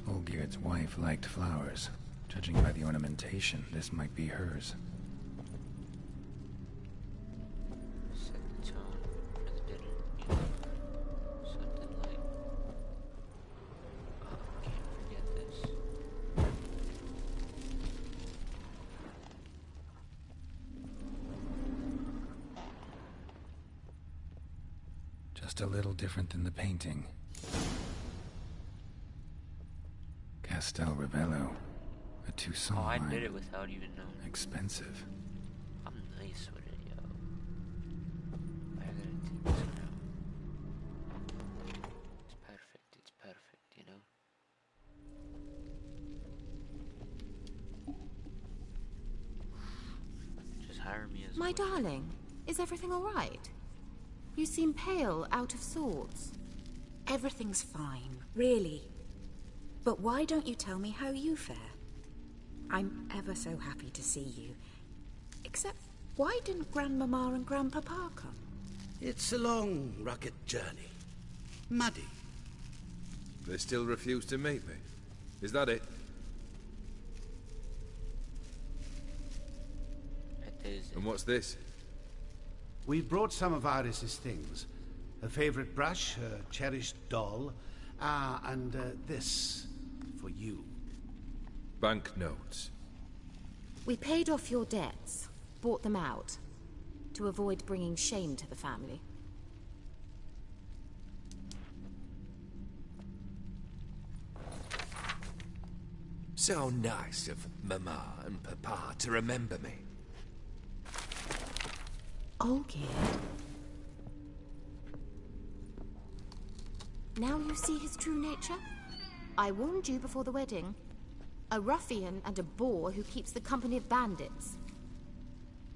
Olgierd's wife liked flowers. Judging by the ornamentation, this might be hers. Set the tone for the dinner. Something like... Oh, can't forget this. Just a little different than the painting. Castel Ravello. A Toussaint Oh, I wine. did it without even knowing. Expensive. I'm nice with it, yo. hire me as My a witch. darling, is everything all right? You seem pale, out of sorts. Everything's fine, really. But why don't you tell me how you fare? I'm ever so happy to see you. Except, why didn't Grandmama and Grandpapa come? It's a long, rugged journey. Muddy. They still refuse to meet me. Is that it? It is. And what's this? We brought some of Iris's things. Her favorite brush, her cherished doll, and this for you. Banknotes. We paid off your debts, bought them out, to avoid bringing shame to the family. So nice of Mama and Papa to remember me. Olgierd. Now you see his true nature? I warned you before the wedding. A ruffian and a boor who keeps the company of bandits.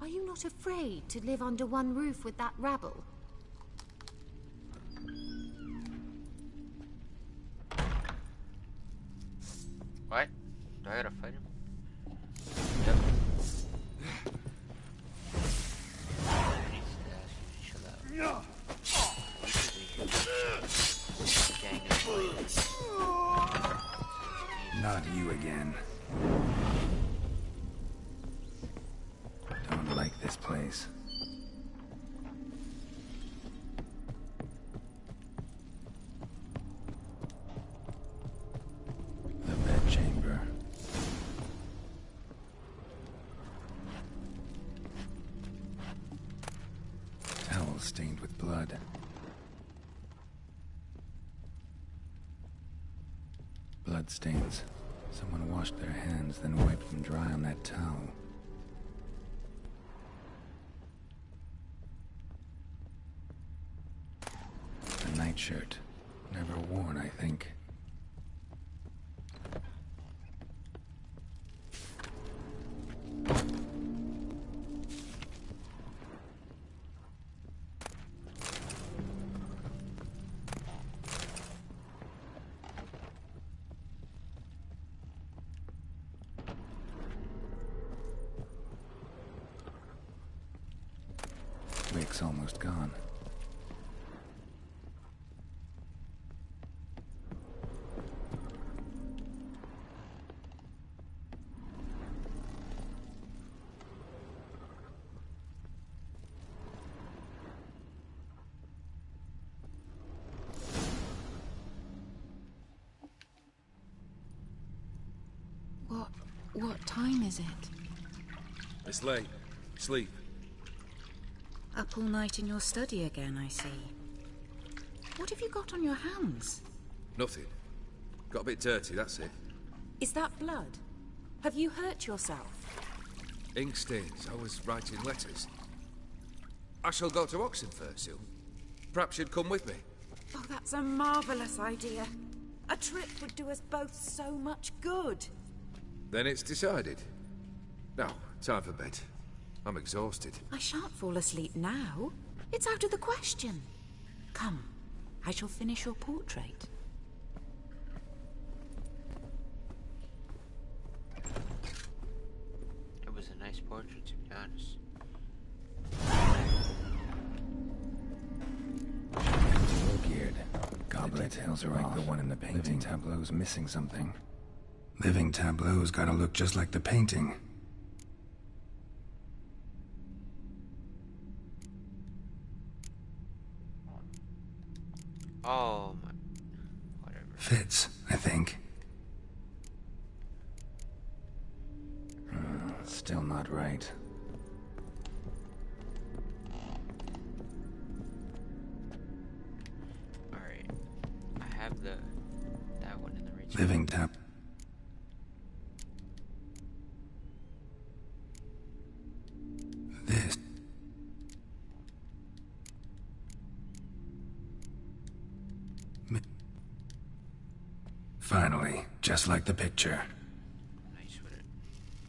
Are you not afraid to live under one roof with that rabble? What? Do I gotta fight him? Yep. Not you again. Don't like this place. The bedchamber. Towel stained with blood. Bloodstains. Someone washed their hands, then wiped them dry on that towel. A nightshirt. Never worn, I think. Wick's almost gone. What time is it? It's late. Sleep. Up all night in your study again, I see. What have you got on your hands? Nothing. Got a bit dirty, that's it. Is that blood? Have you hurt yourself? Ink stains. I was writing letters. I shall go to Oxenfurt soon. Perhaps you'd come with me. Oh, that's a marvellous idea. A trip would do us both so much good. Then it's decided. Now, time for bed. I'm exhausted. I shan't fall asleep now. It's out of the question. Come, I shall finish your portrait. It was a nice portrait, to be honest. Olgierd. Goblet details are like the one in the painting. Living tableau's missing something. Living tableau's gotta look just like the painting. Oh my... whatever. Fits, I think. Still not right. Alright. I have that one in the reach. Living tab. This. Finally, just like the picture. Nice with it.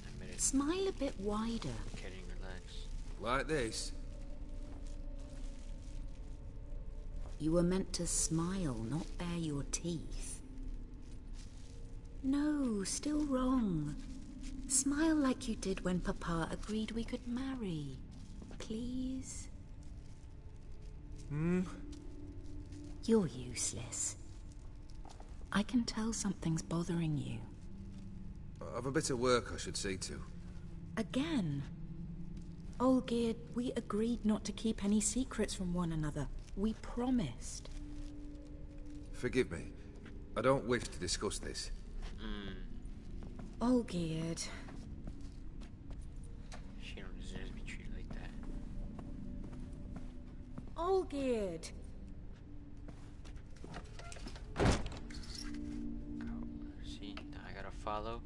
I made it. Smile a bit wider. Kidding, relax. Like this? You were meant to smile, not bare your teeth. No, still wrong. Smile like you did when Papa agreed we could marry. Please? You're useless. I can tell something's bothering you. I've a bit of work I should see to. Again? Olgierd, we agreed not to keep any secrets from one another. We promised. Forgive me. I don't wish to discuss this. Olgierd. She don't deserve to be treated like that. Olgierd! See, now I gotta follow.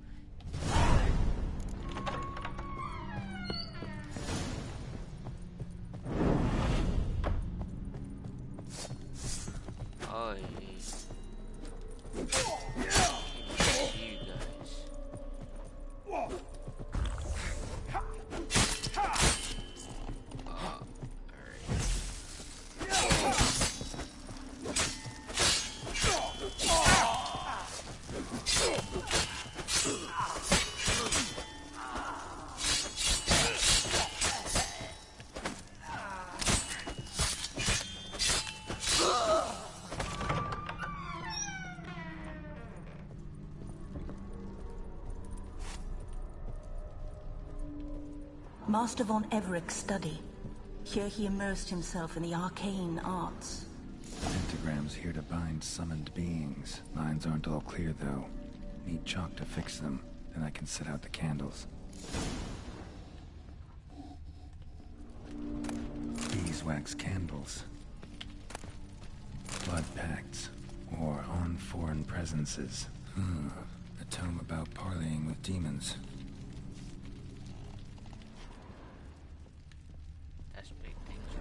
Oh, yeah. You guys. Master von Everek's study. Here he immersed himself in the arcane arts. Pentagrams here to bind summoned beings. Lines aren't all clear, though. Need chalk to fix them, then I can set out the candles. Beeswax candles. Blood pacts. Or on foreign presences. A tome about parleying with demons.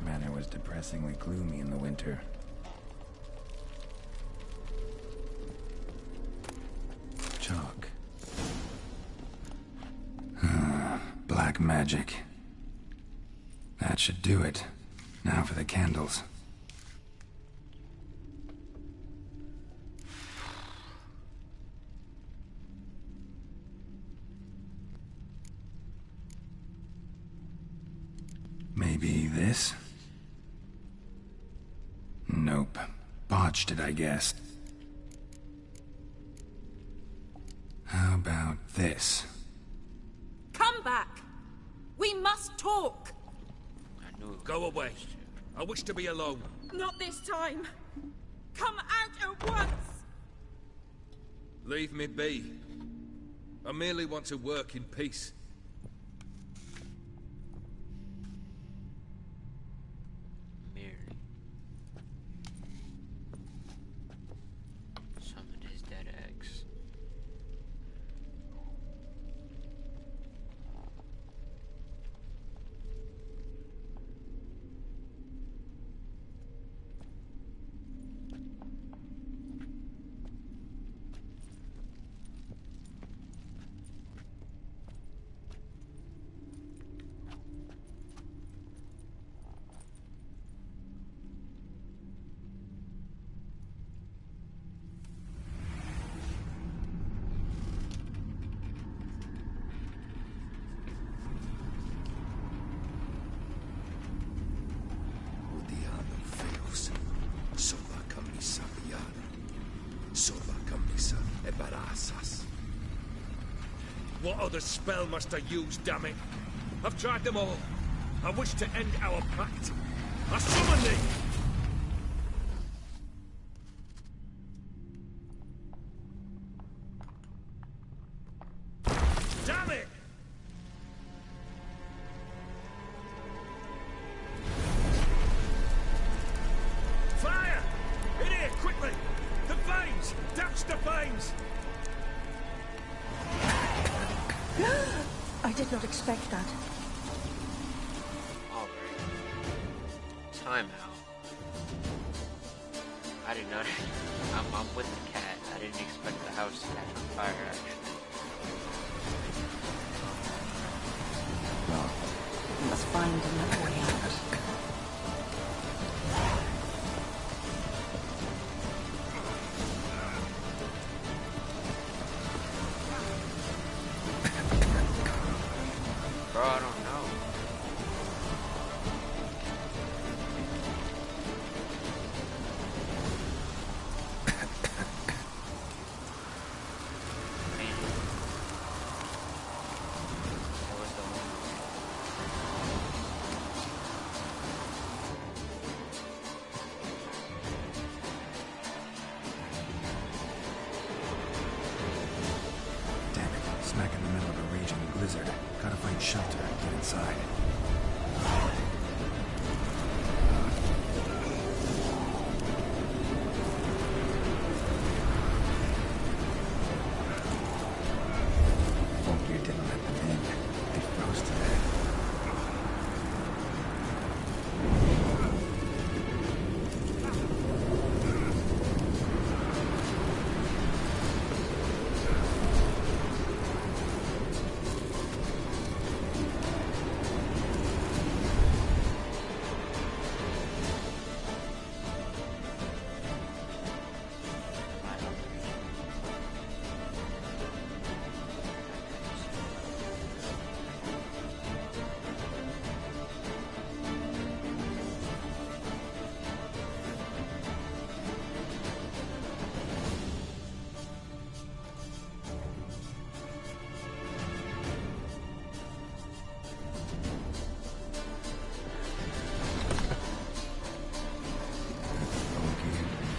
Manor was depressingly gloomy in the winter. Chalk. Black magic. That should do it. Now for the candles. Maybe this? Nope. Botched it, I guess. How about this? Come back! We must talk! I knew it. Go away. I wish to be alone. Not this time! Come out at once! Leave me be. I merely want to work in peace. What other spell must I use, damn it? I've tried them all. I wish to end our pact. I summon thee! Damn it! Fire! In here, quickly! The flames! Douse the flames! I did not expect that. Alright. Time out. I did not. I'm with the cat. I didn't expect the house to catch on fire, actually. Well, must find another way out. Bro, I don't know. Damn it, smack in the middle of a raging blizzard. Gotta find shelter and get inside. Hope you didn't let them in. They froze to death.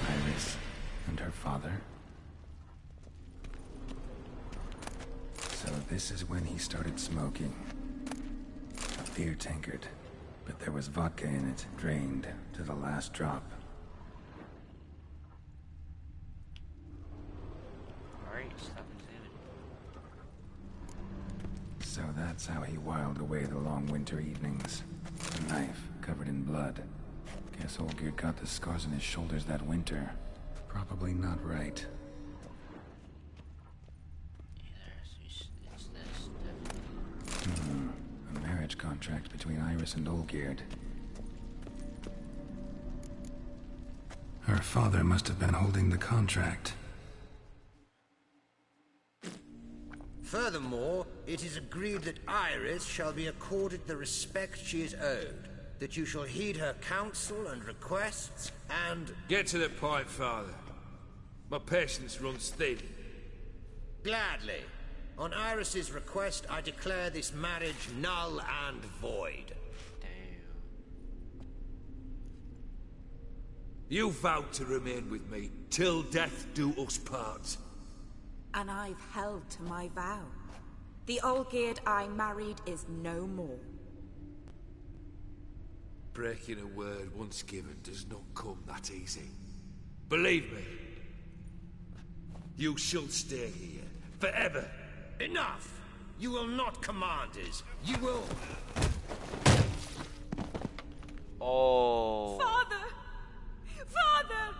Iris and her father. So this is when he started smoking. A beer tankard, but there was vodka in it, drained to the last drop. Alright, stop examining. So that's how he whiled away the long winter evenings. A knife covered in blood. Guess Olgierd got the scars on his shoulders that winter. Probably not right. It's this, definitely. A marriage contract between Iris and Olgierd. Her father must have been holding the contract. Furthermore, it is agreed that Iris shall be accorded the respect she is owed, that you shall heed her counsel and requests, and... Get to the point, Father. My patience runs thin. Gladly. On Iris's request, I declare this marriage null and void. You vowed to remain with me, till death do us part. And I've held to my vow. The Olgierd I married is no more. Breaking a word once given does not come that easy. Believe me, you shall stay here, forever. Enough! You will not command us. You will... Oh. Father! Father!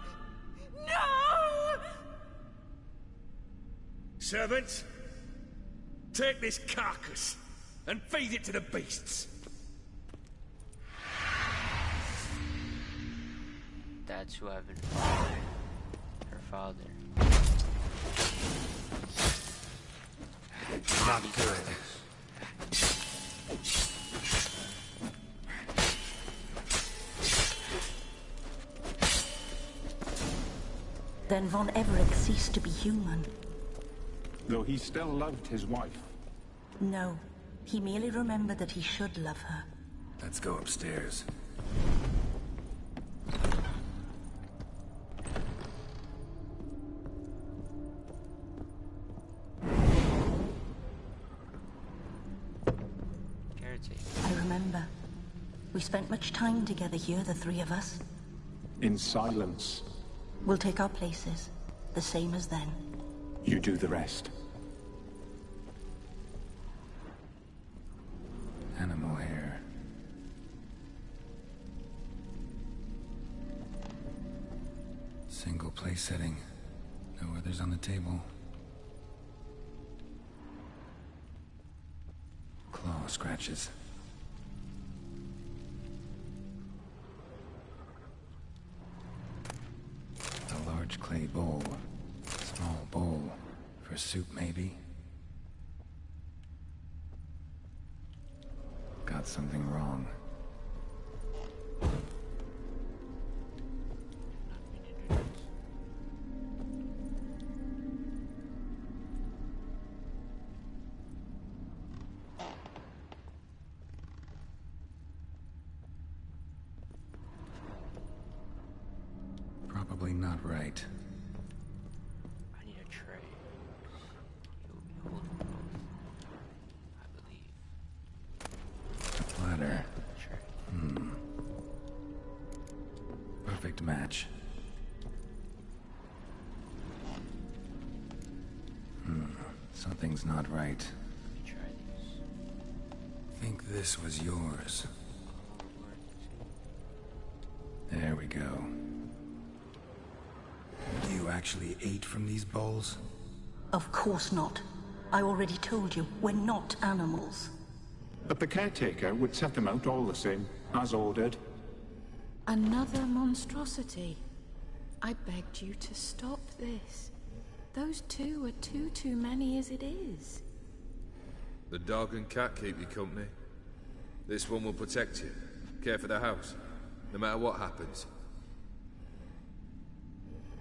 No! Servants, take this carcass and feed it to the beasts. That's who I've been following. Her father. Not good. Then Von Everett ceased to be human. Though he still loved his wife. No, he merely remembered that he should love her. Let's go upstairs. I remember. We spent much time together here, the three of us. In silence. We'll take our places, the same as then. You do the rest. Animal hair. Single place setting. No others on the table. Claw scratches. bowl. Small bowl. For soup, maybe? Got something wrong. Probably not right. I need a tray. You'll be holding both, I believe. A platter. Perfect match. Something's not right. Let me try these. Think this was yours. There we go. You actually ate from these bowls? Of course not. I already told you, we're not animals. But the caretaker would set them out all the same, as ordered. Another monstrosity. I begged you to stop this. Those two are too many as it is. The dog and cat keep you company. This one will protect you, care for the house, no matter what happens.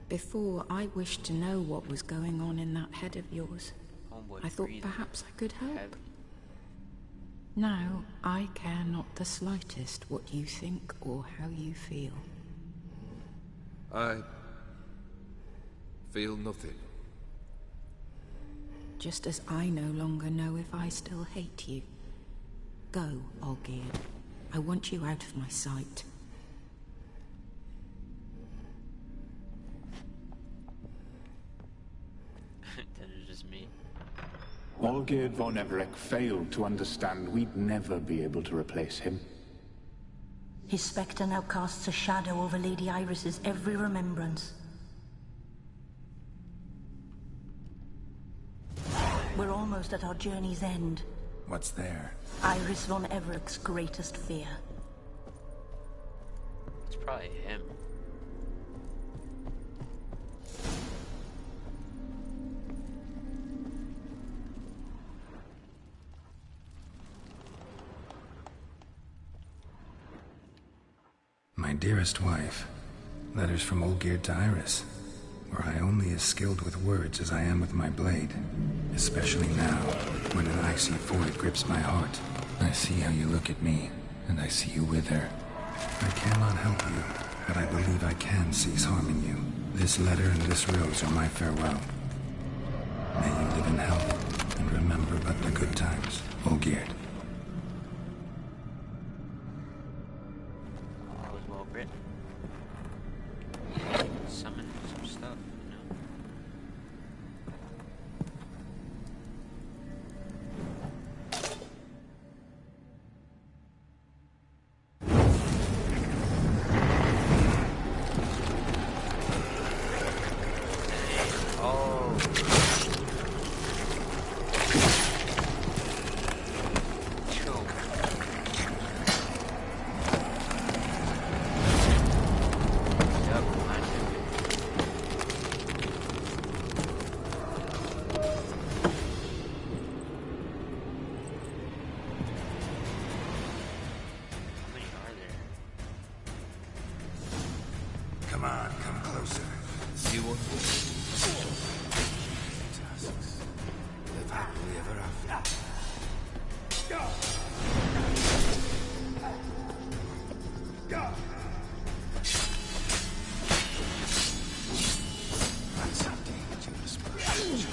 Before, I wished to know what was going on in that head of yours. Homeboy I thought breathing perhaps I could help. heavy. Now, I care not the slightest what you think or how you feel. I feel nothing. Just as I no longer know if I still hate you. Go, Olgierd. I want you out of my sight. That is just me. Olgierd von Everec failed to understand we'd never be able to replace him. His spectre now casts a shadow over Lady Iris's every remembrance. We're almost at our journey's end. What's there? Iris von Everec's greatest fear. It's probably him. My dearest wife. Letters from Olgierd to Iris. Were I only as skilled with words as I am with my blade. Especially now, when an icy void grips my heart. I see how you look at me, and I see you with her. I cannot help you, but I believe I can cease harming you. This letter and this rose are my farewell. May you live in health, and remember but the good times, Olgierd. That was well written. Summon some stuff, you know. Oh. Choke. Yep, I took it. How many are there? Come on, come closer. See one? Tusks. Live happily ever after. That's how dangerous birds.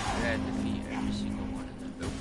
I gotta defeat every single one of them.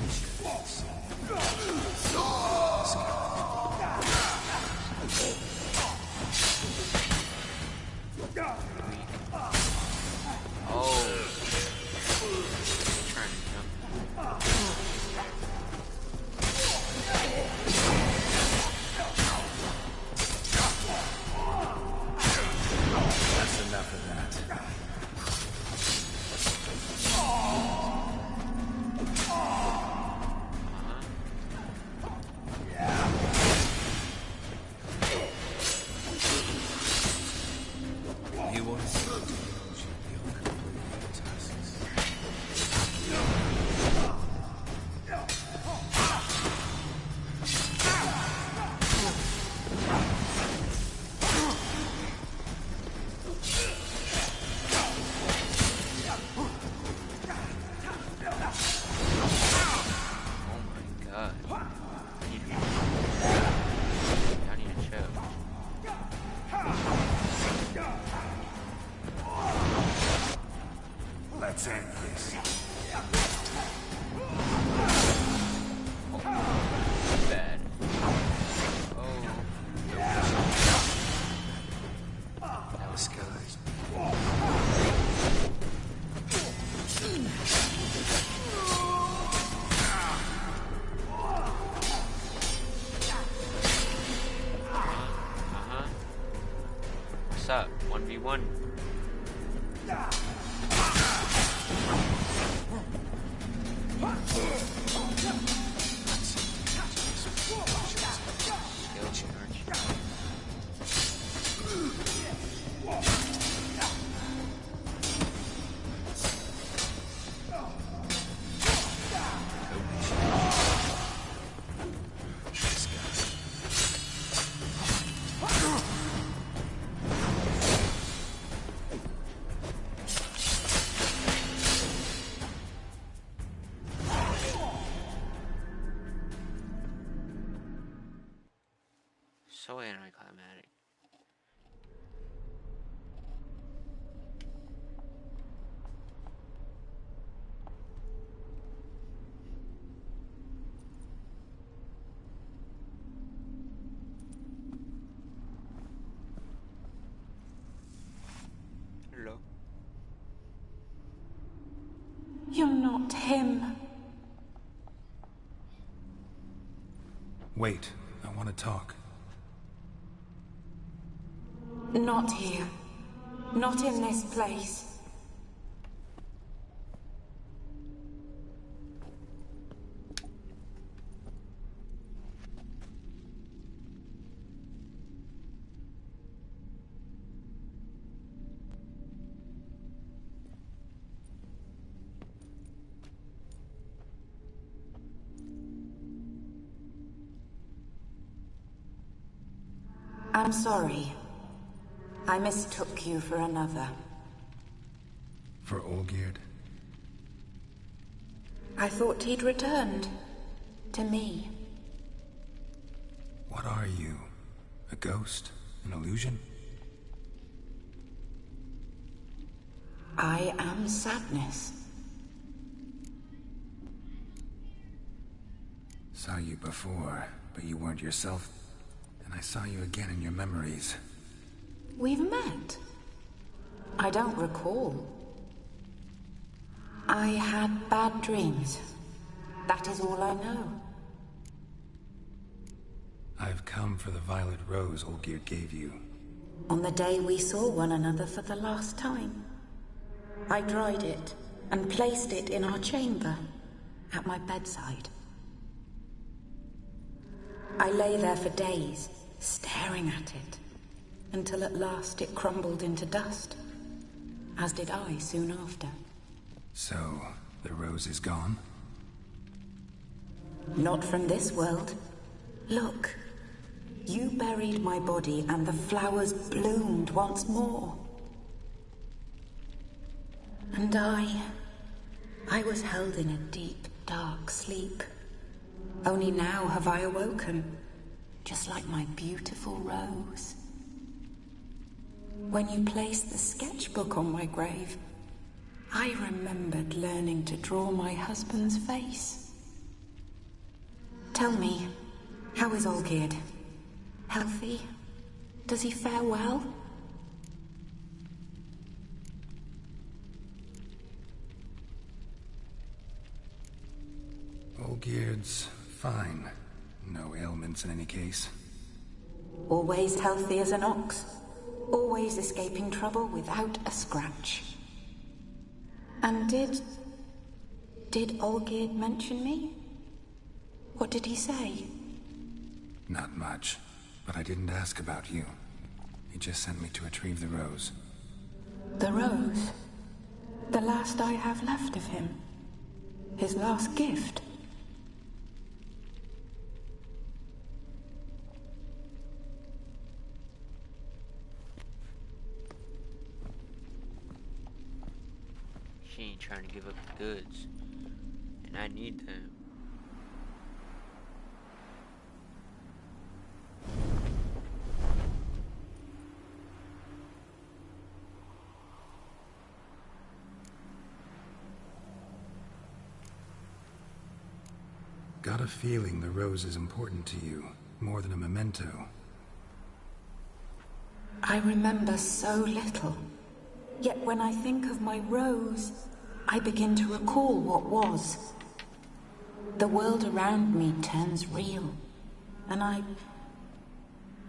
this. Bad. Disguised. What's up? 1v1. So anticlimactic. Hello. You're not him. Wait, I want to talk. Not here. Not in this place. I'm sorry. I mistook you for another. For Olgierd? I thought he'd returned. To me. What are you? A ghost? An illusion? I am sadness. Saw you before, but you weren't yourself. And I saw you again in your memories. We've met. I don't recall. I had bad dreams. That is all I know. I've come for the violet rose Olgierd gave you. On the day we saw one another for the last time, I dried it and placed it in our chamber, at my bedside. I lay there for days, staring at it, until at last it crumbled into dust, as did I soon after. So, the rose is gone? Not from this world. Look, you buried my body and the flowers bloomed once more. And I was held in a deep, dark sleep. Only now have I awoken, just like my beautiful rose. When you placed the sketchbook on my grave, I remembered learning to draw my husband's face. Tell me, how is Olgierd? Healthy? Does he fare well? Olgierd's fine. No ailments in any case. Always healthy as an ox. Always escaping trouble without a scratch. And did Olgierd mention me? What did he say? Not much, but I didn't ask about you. He just sent me to retrieve the rose. The rose? The last I have left of him? His last gift? She ain't trying to give up the goods, and I need them. Got a feeling the rose is important to you, more than a memento. I remember so little. Yet when I think of my rose, I begin to recall what was. The world around me turns real, and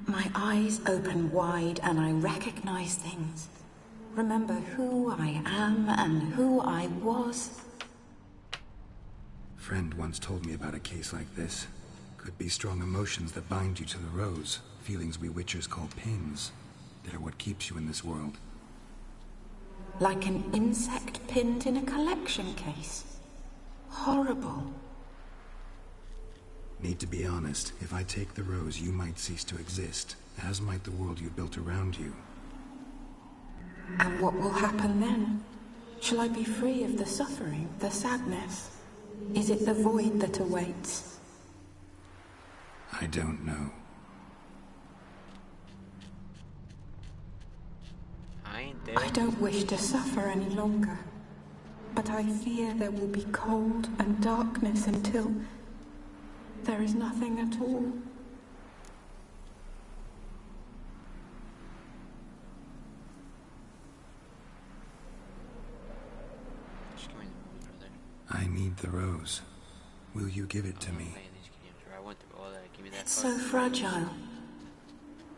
my eyes open wide and I recognize things. Remember who I am and who I was. Friend once told me about a case like this. Could be strong emotions that bind you to the rose. Feelings we witchers call pins. They're what keeps you in this world. Like an insect pinned in a collection case. Horrible. Need to be honest. If I take the rose, you might cease to exist, as might the world you built around you. And what will happen then? Shall I be free of the suffering, the sadness? Is it the void that awaits? I don't know. I don't wish to suffer any longer. But I fear there will be cold and darkness until there is nothing at all. I need the rose. Will you give it to me? It's so fragile.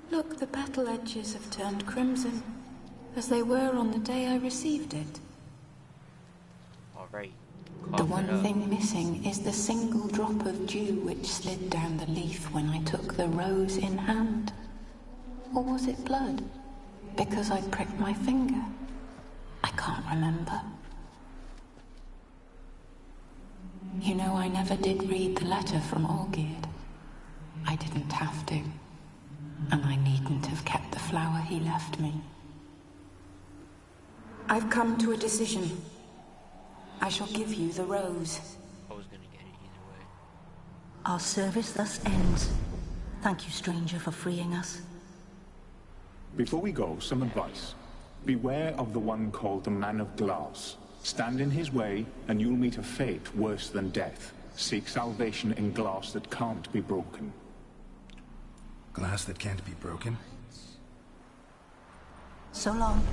Look, the petal edges have turned crimson, as they were on the day I received it. Alright. The one thing missing is the single drop of dew which slid down the leaf when I took the rose in hand. Or was it blood? Because I pricked my finger? I can't remember. You know, I never did read the letter from Olgierd. I didn't have to. And I needn't have kept the flower he left me. I've come to a decision. I shall give you the rose. I was gonna get it either way. Our service thus ends. Thank you, stranger, for freeing us. Before we go, some advice. Beware of the one called the Man of Glass. Stand in his way, and you'll meet a fate worse than death. Seek salvation in glass that can't be broken. Glass that can't be broken? So long.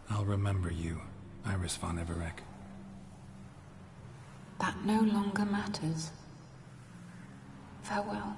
I'll remember you, Iris von Everec. That no longer matters. Farewell.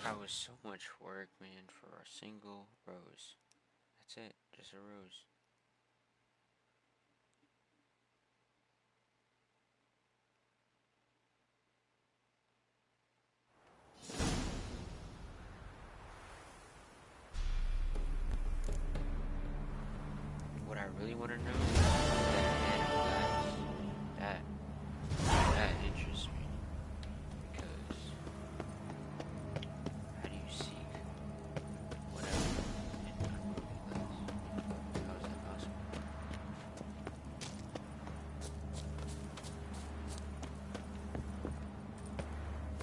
That was so much work, man, for a single rose. That's it, just a rose. What I really want to know is that interests me. Because how do you seek whatever in unmoving glass? How is that possible?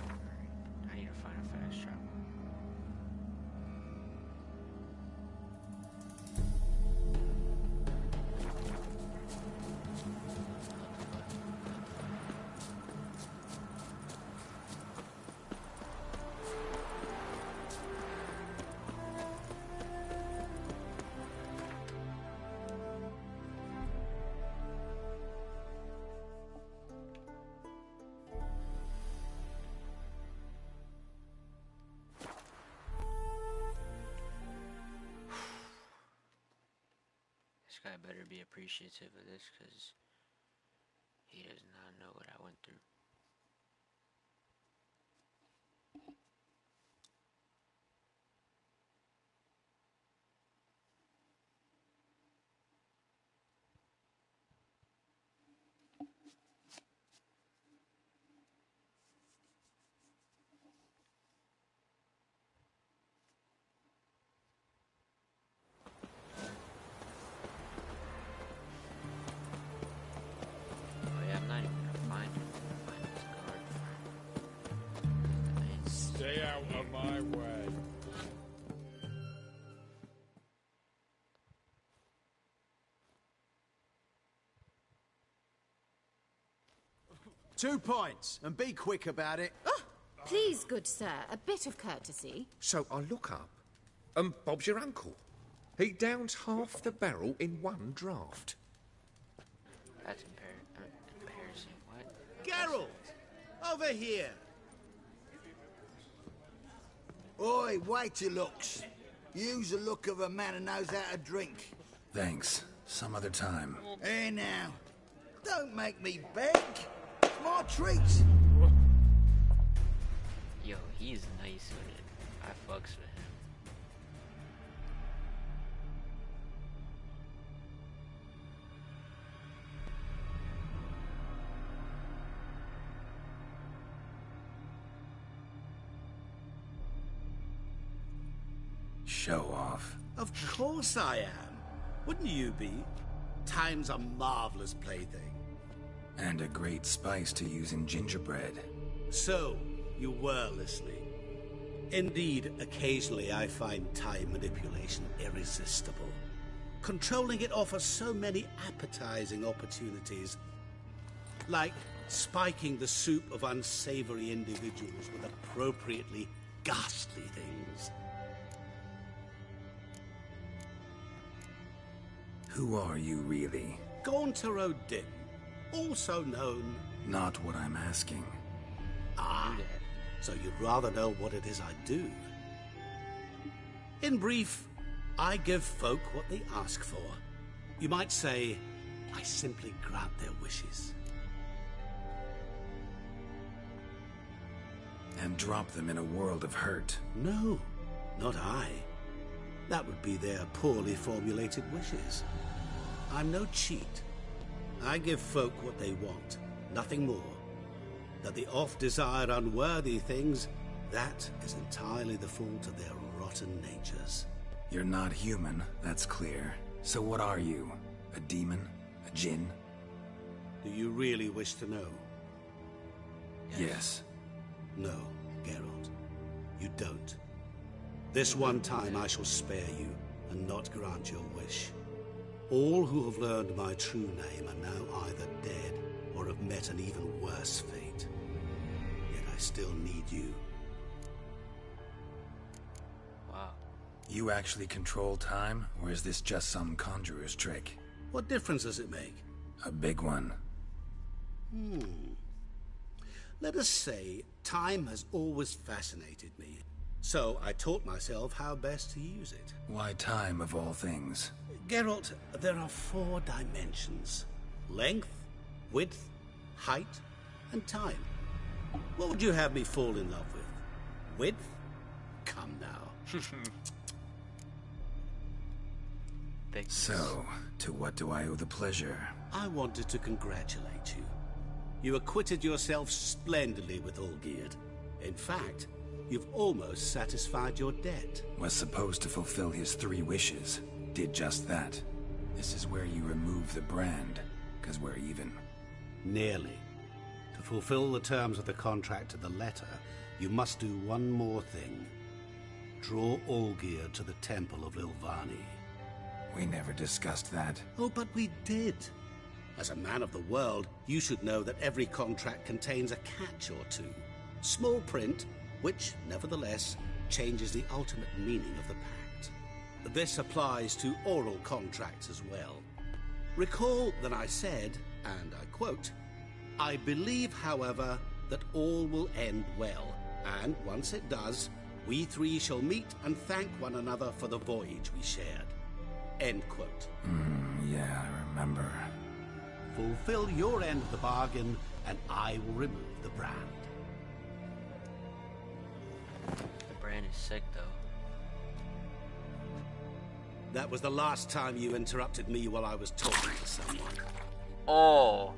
Alright, I need to find a fast travel. This guy better be appreciative of this, because he does not know what I went through. 2 points, and be quick about it. Oh, please, good sir, a bit of courtesy. So I look up, and Bob's your uncle. He downs half the barrel in one draft. That's embarrassing. What? Geralt! Over here! Oi, wait your looks. Use the look of a man who knows how to drink. Thanks. Some other time. Here now. Don't make me beg. It's my treat. Yo, he's nice with it. I fucks with him. Show off. Of course I am. Wouldn't you be? Time's a marvelous plaything. And a great spice to use in gingerbread. So, you were listening. Indeed, occasionally I find time manipulation irresistible. Controlling it offers so many appetizing opportunities. Like spiking the soup of unsavory individuals with appropriately ghastly things. Who are you, really? Gaunter O'Dim, also known... Not what I'm asking. Ah, so you'd rather know what it is I do. In brief, I give folk what they ask for. You might say, I simply grant their wishes. And drop them in a world of hurt. No, not I. That would be their poorly formulated wishes. I'm no cheat. I give folk what they want, nothing more. That they oft desire unworthy things, that is entirely the fault of their rotten natures. You're not human, that's clear. So what are you? A demon? A djinn? Do you really wish to know? Yes. No, Geralt. You don't. This one time I shall spare you, and not grant your wish. All who have learned my true name are now either dead, or have met an even worse fate. Yet I still need you. Wow. You actually control time, or is this just some conjurer's trick? What difference does it make? A big one. Let us say, time has always fascinated me. So I taught myself how best to use it. Why time, of all things? Geralt, there are 4 dimensions. Length, width, height, and time. What would you have me fall in love with? Width? Come now. So, to what do I owe the pleasure? I wanted to congratulate you. You acquitted yourself splendidly with Olgierd. In fact, you've almost satisfied your debt. Was supposed to fulfill his 3 wishes. Did just that. This is where you remove the brand, because we're even. Nearly. To fulfill the terms of the contract to the letter, you must do one more thing. Draw Olgierd to the Temple of Lilvani. We never discussed that. Oh, but we did. As a man of the world, you should know that every contract contains a catch or two. Small print, which, nevertheless, changes the ultimate meaning of the pact. This applies to oral contracts as well. Recall that I said, and I quote, "I believe, however, that all will end well, and once it does, we 3 shall meet and thank one another for the voyage we shared." End quote. Yeah, I remember. Fulfill your end of the bargain, and I will remove the brand. The brand is sick, though. That was the last time you interrupted me while I was talking to someone. Oh.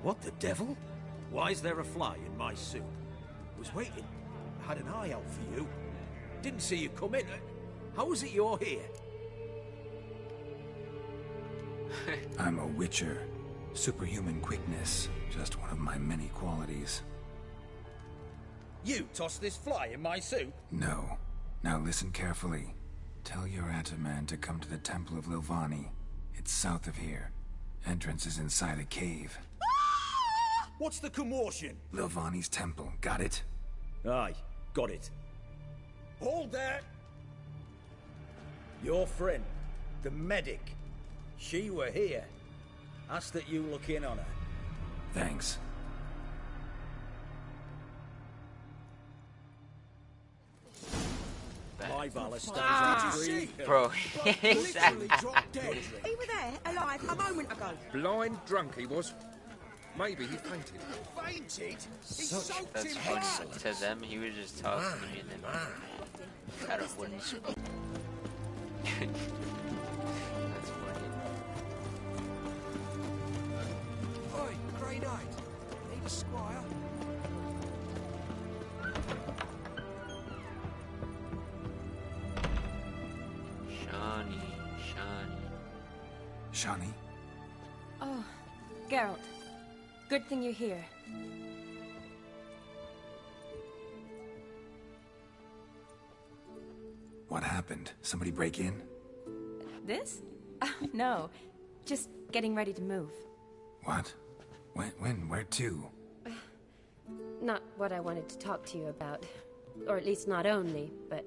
What the devil? Why is there a fly in my soup? Was waiting. Had an eye out for you. Didn't see you come in. How is it you're here? I'm a witcher. Superhuman quickness. Just one of my many qualities. You tossed this fly in my soup? No. Now listen carefully. Tell your Ataman to come to the Temple of Lilvani. It's south of here. Entrance is inside a cave. What's the commotion? Lilvani's temple, got it? Aye, got it. Hold there! Your friend, the medic. She were here. Ask that you look in on her. Thanks. My valor stays on tree. Bro, Literally dropped dead. He were there, alive, a moment ago. Blind drunk he was. Maybe he fainted. Fainted? He Such soaked that's in funny. blood. To them, he was just talking to me and then had a wooden spoon. That's funny. Oi, Grey Knight. Need a squire? Shani? Oh, Geralt. Good thing you're here. What happened? Somebody break in? This? No. Just getting ready to move. What? When? Where to? Not what I wanted to talk to you about. Or at least not only, but...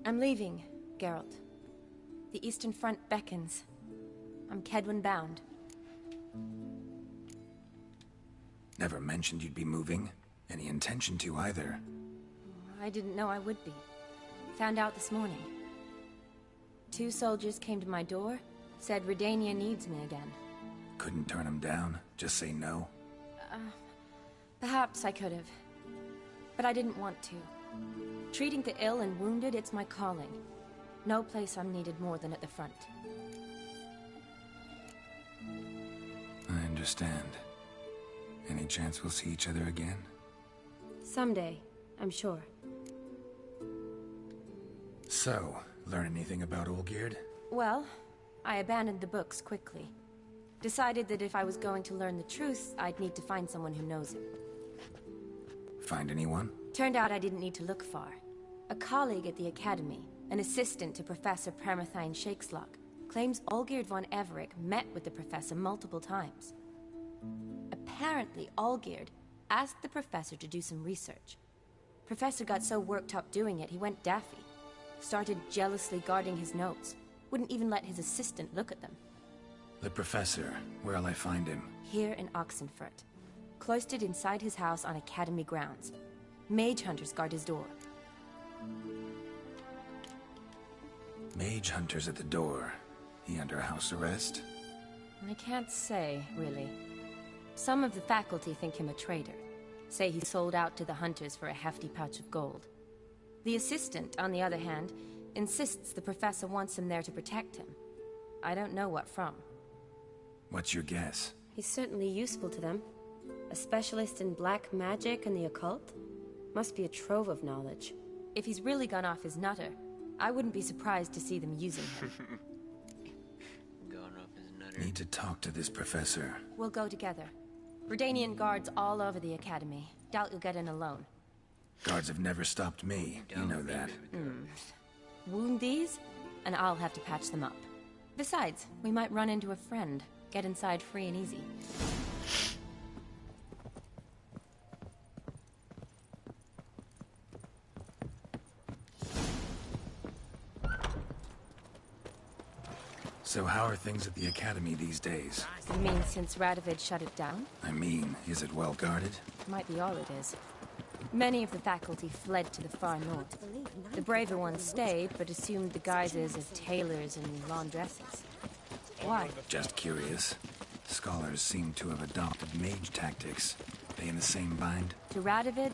I'm leaving, Geralt. The Eastern Front beckons. I'm Kedwin bound. Never mentioned you'd be moving. Any intention to either. I didn't know I would be. Found out this morning. 2 soldiers came to my door, said Redania needs me again. Couldn't turn them down? Just say no? Perhaps I could have. But I didn't want to. Treating the ill and wounded, it's my calling. No place I'm needed more than at the front. I understand. Any chance we'll see each other again? Someday, I'm sure. So, learn anything about Olgierd? Well, I abandoned the books quickly. Decided that if I was going to learn the truth, I'd need to find someone who knows it. Find anyone? Turned out I didn't need to look far. A colleague at the Academy, an assistant to Professor Permathine Shakeslock, claims Olgierd von Everec met with the professor multiple times. Apparently, Olgierd asked the professor to do some research. Professor got so worked up doing it, he went daffy. Started jealously guarding his notes. Wouldn't even let his assistant look at them. The professor. Where'll I find him? Here in Oxenfurt. Cloistered inside his house on Academy grounds. Mage hunters guard his door. Mage hunters at the door. He under house arrest? I can't say, really. Some of the faculty think him a traitor. Say he sold out to the hunters for a hefty pouch of gold. The assistant, on the other hand, insists the professor wants him there to protect him. I don't know what from. What's your guess? He's certainly useful to them. A specialist in black magic and the occult? Must be a trove of knowledge. If he's really gone off his nutter, I wouldn't be surprised to see them using him. Gone off his nutter. Need to talk to this professor. We'll go together. Redanian guards all over the Academy. Doubt you'll get in alone. Guards have never stopped me. You know that. Wound these, and I'll have to patch them up. Besides, we might run into a friend. Get inside free and easy. So how are things at the Academy these days? You mean since Radovid shut it down? I mean, is it well guarded? Might be all it is. Many of the faculty fled to the far north. The braver ones stayed, but assumed the guises of tailors and laundresses. Why? Just curious. Scholars seem to have adopted mage tactics. They in the same bind? To Radovid,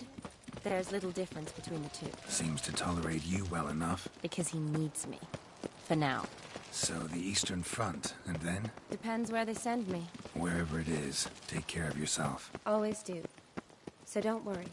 there's little difference between the two. Seems to tolerate you well enough. Because he needs me. For now. So the Eastern Front, and then? Depends where they send me. Wherever it is, take care of yourself. Always do. So don't worry.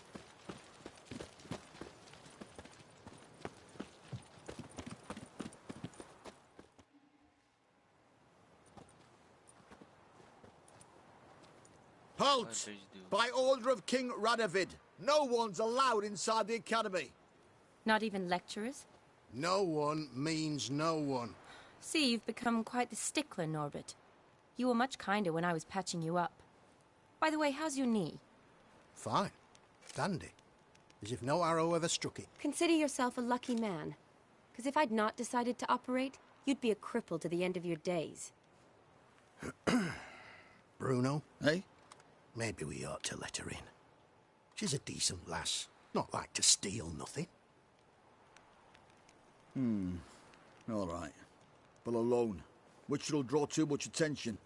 Halt! By order of King Radovid, No one's allowed inside the academy. Not even lecturers? No one means no one. See, you've become quite the stickler, Norbert. You were much kinder when I was patching you up. By the way, how's your knee? Fine. Dandy. As if no arrow ever struck it. Consider yourself a lucky man. Because if I'd not decided to operate, you'd be a cripple to the end of your days. Bruno? Eh? Maybe we ought to let her in. She's a decent lass. Not like to steal nothing. All right. But alone, which will draw too much attention.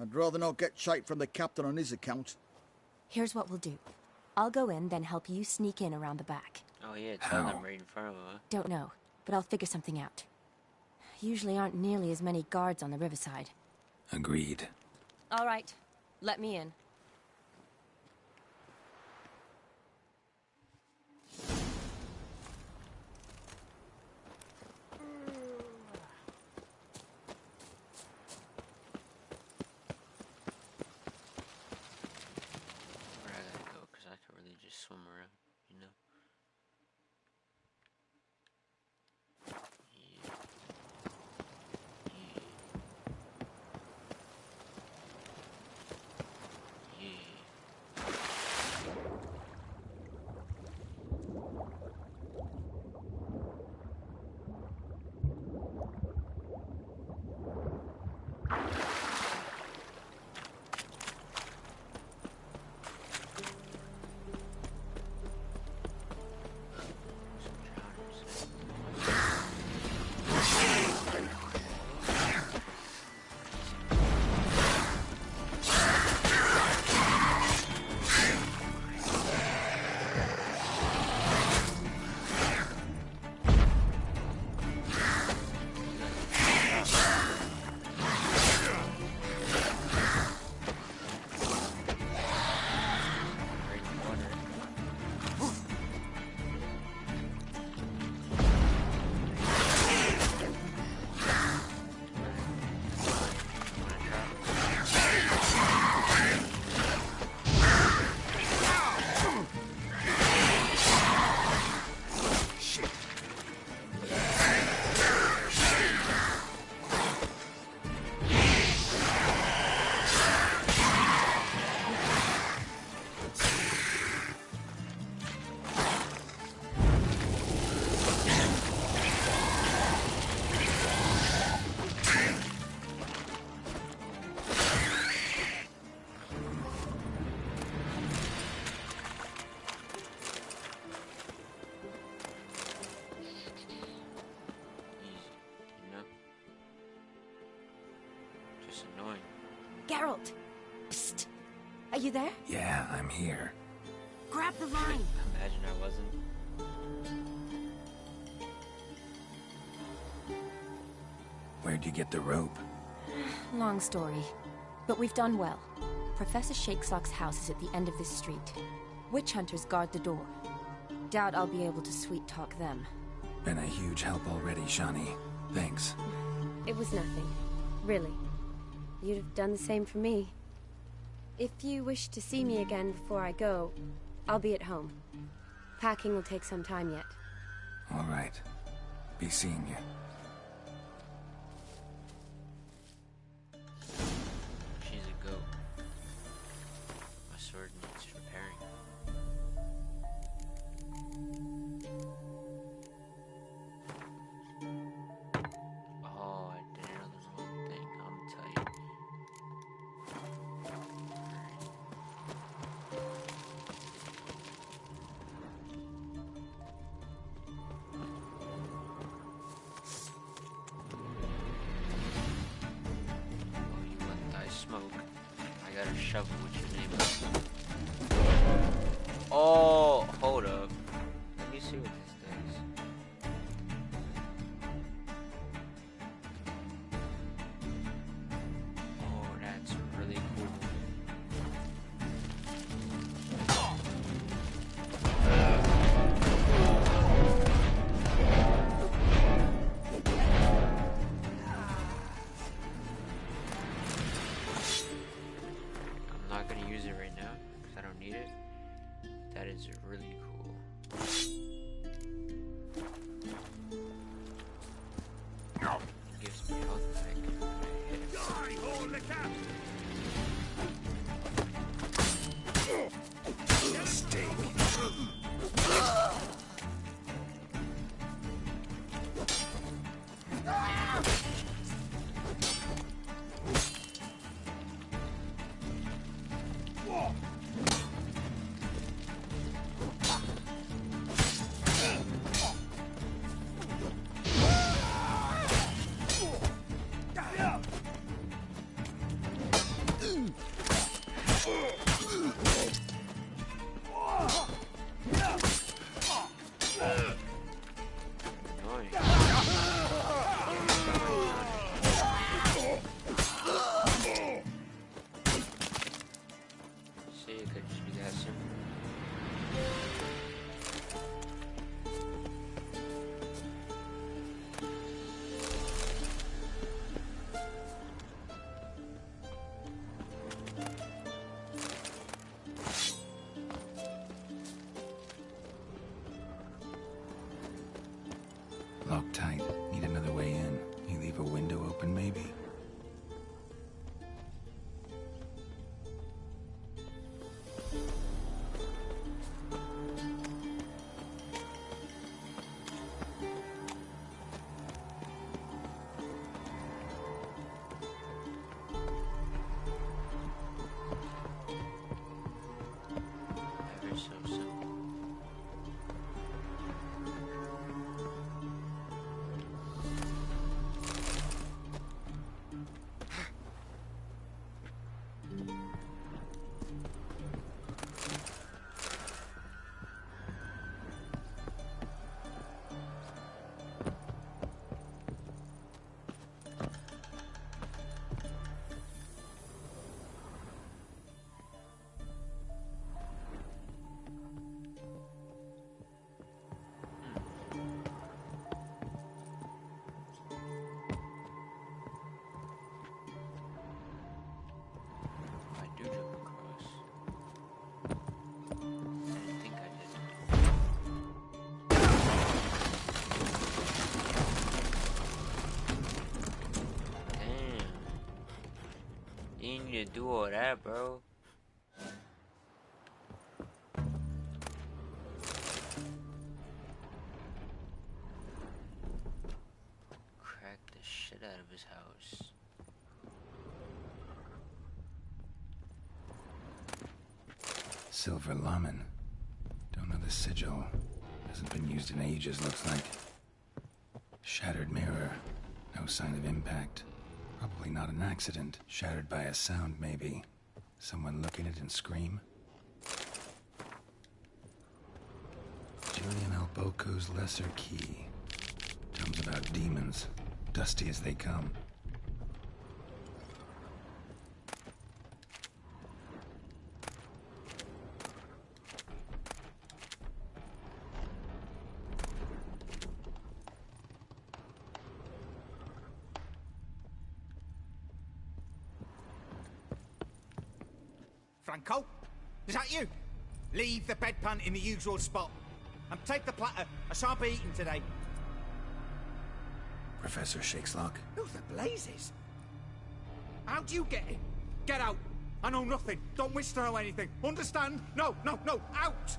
I'd rather not get shite from the captain on his account. Here's what we'll do. I'll go in, then help you sneak in around the back. Oh yeah, tell them right in front of her. Don't know, but I'll figure something out. Usually aren't nearly as many guards on the riverside. Agreed. All right, let me in. Where I gotta go, because I can really just swim around, you know? Annoying. Geralt! Psst! Are you there? Yeah, I'm here. Grab the line! Imagine I wasn't. Where'd you get the rope? Long story. But we've done well. Professor Shakesock's house is at the end of this street. Witch hunters guard the door. Doubt I'll be able to sweet-talk them. Been a huge help already, Shani. Thanks. It was nothing. Really. You'd have done the same for me. If you wish to see me again before I go, I'll be at home. Packing will take some time yet. All right. Be seeing you. She's a goat. My sword needs repairing. Oh, I did it on the wrong thing. I'm gonna tell you. Oh, you let die smoke. I got a shovel with your name on it. Oh, hold up. Let me see what this does. Oh, that's really cool. I'm not gonna use it right now because I don't need it. That is really locked tight. Need another way in. You leave a window open, maybe? Ever so simple. If I do jump across, I didn't think I did. Damn. You didn't need to do all that, bro. Crack the shit out of his house. Silver Laman. Don't know the sigil. Hasn't been used in ages, looks like. Shattered mirror. No sign of impact. Probably not an accident. Shattered by a sound, maybe. Someone look at it and scream. Julian Alboco's Lesser Key. Tomes about demons. Dusty as they come. Franco? Is that you? Leave the bedpan in the usual spot. And take the platter. I shan't be eating today. Professor Shakeslock? Who the blazes? How do you get in? Get out. I know nothing. Don't wish to know anything. Understand? No, no, no. Out!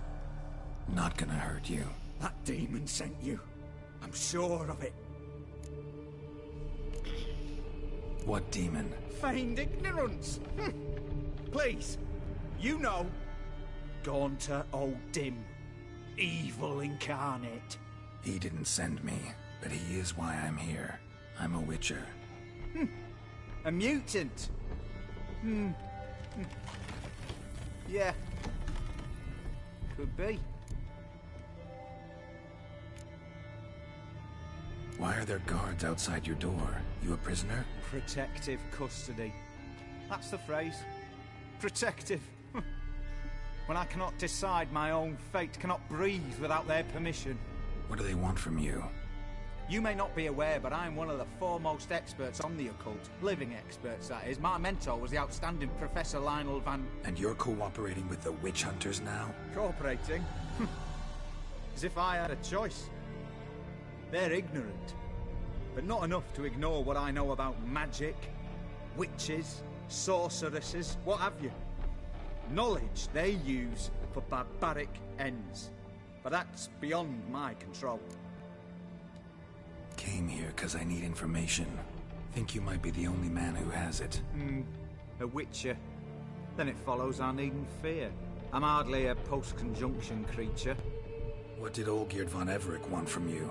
Not gonna hurt you. That demon sent you. I'm sure of it. What demon? Feigned ignorance. Please. You know. Gaunter O'Dim. Evil incarnate. He didn't send me, but he is why I'm here. I'm a witcher. A mutant. Yeah. Could be. Why are there guards outside your door? You a prisoner? Protective custody. That's the phrase. Protective. When I cannot decide my own fate, cannot breathe without their permission. What do they want from you? You may not be aware, but I'm one of the foremost experts on the occult. Living experts, that is. My mentor was the outstanding Professor Lionel Van... And you're cooperating with the witch hunters now? Cooperating? As if I had a choice. They're ignorant, but not enough to ignore what I know about magic, witches, sorceresses, what have you. Knowledge they use for barbaric ends. But that's beyond my control. Came here because I need information. Think you might be the only man who has it. A witcher. Then it follows I needn't fear. I'm hardly a post-conjunction creature. What did Olgierd von Everec want from you?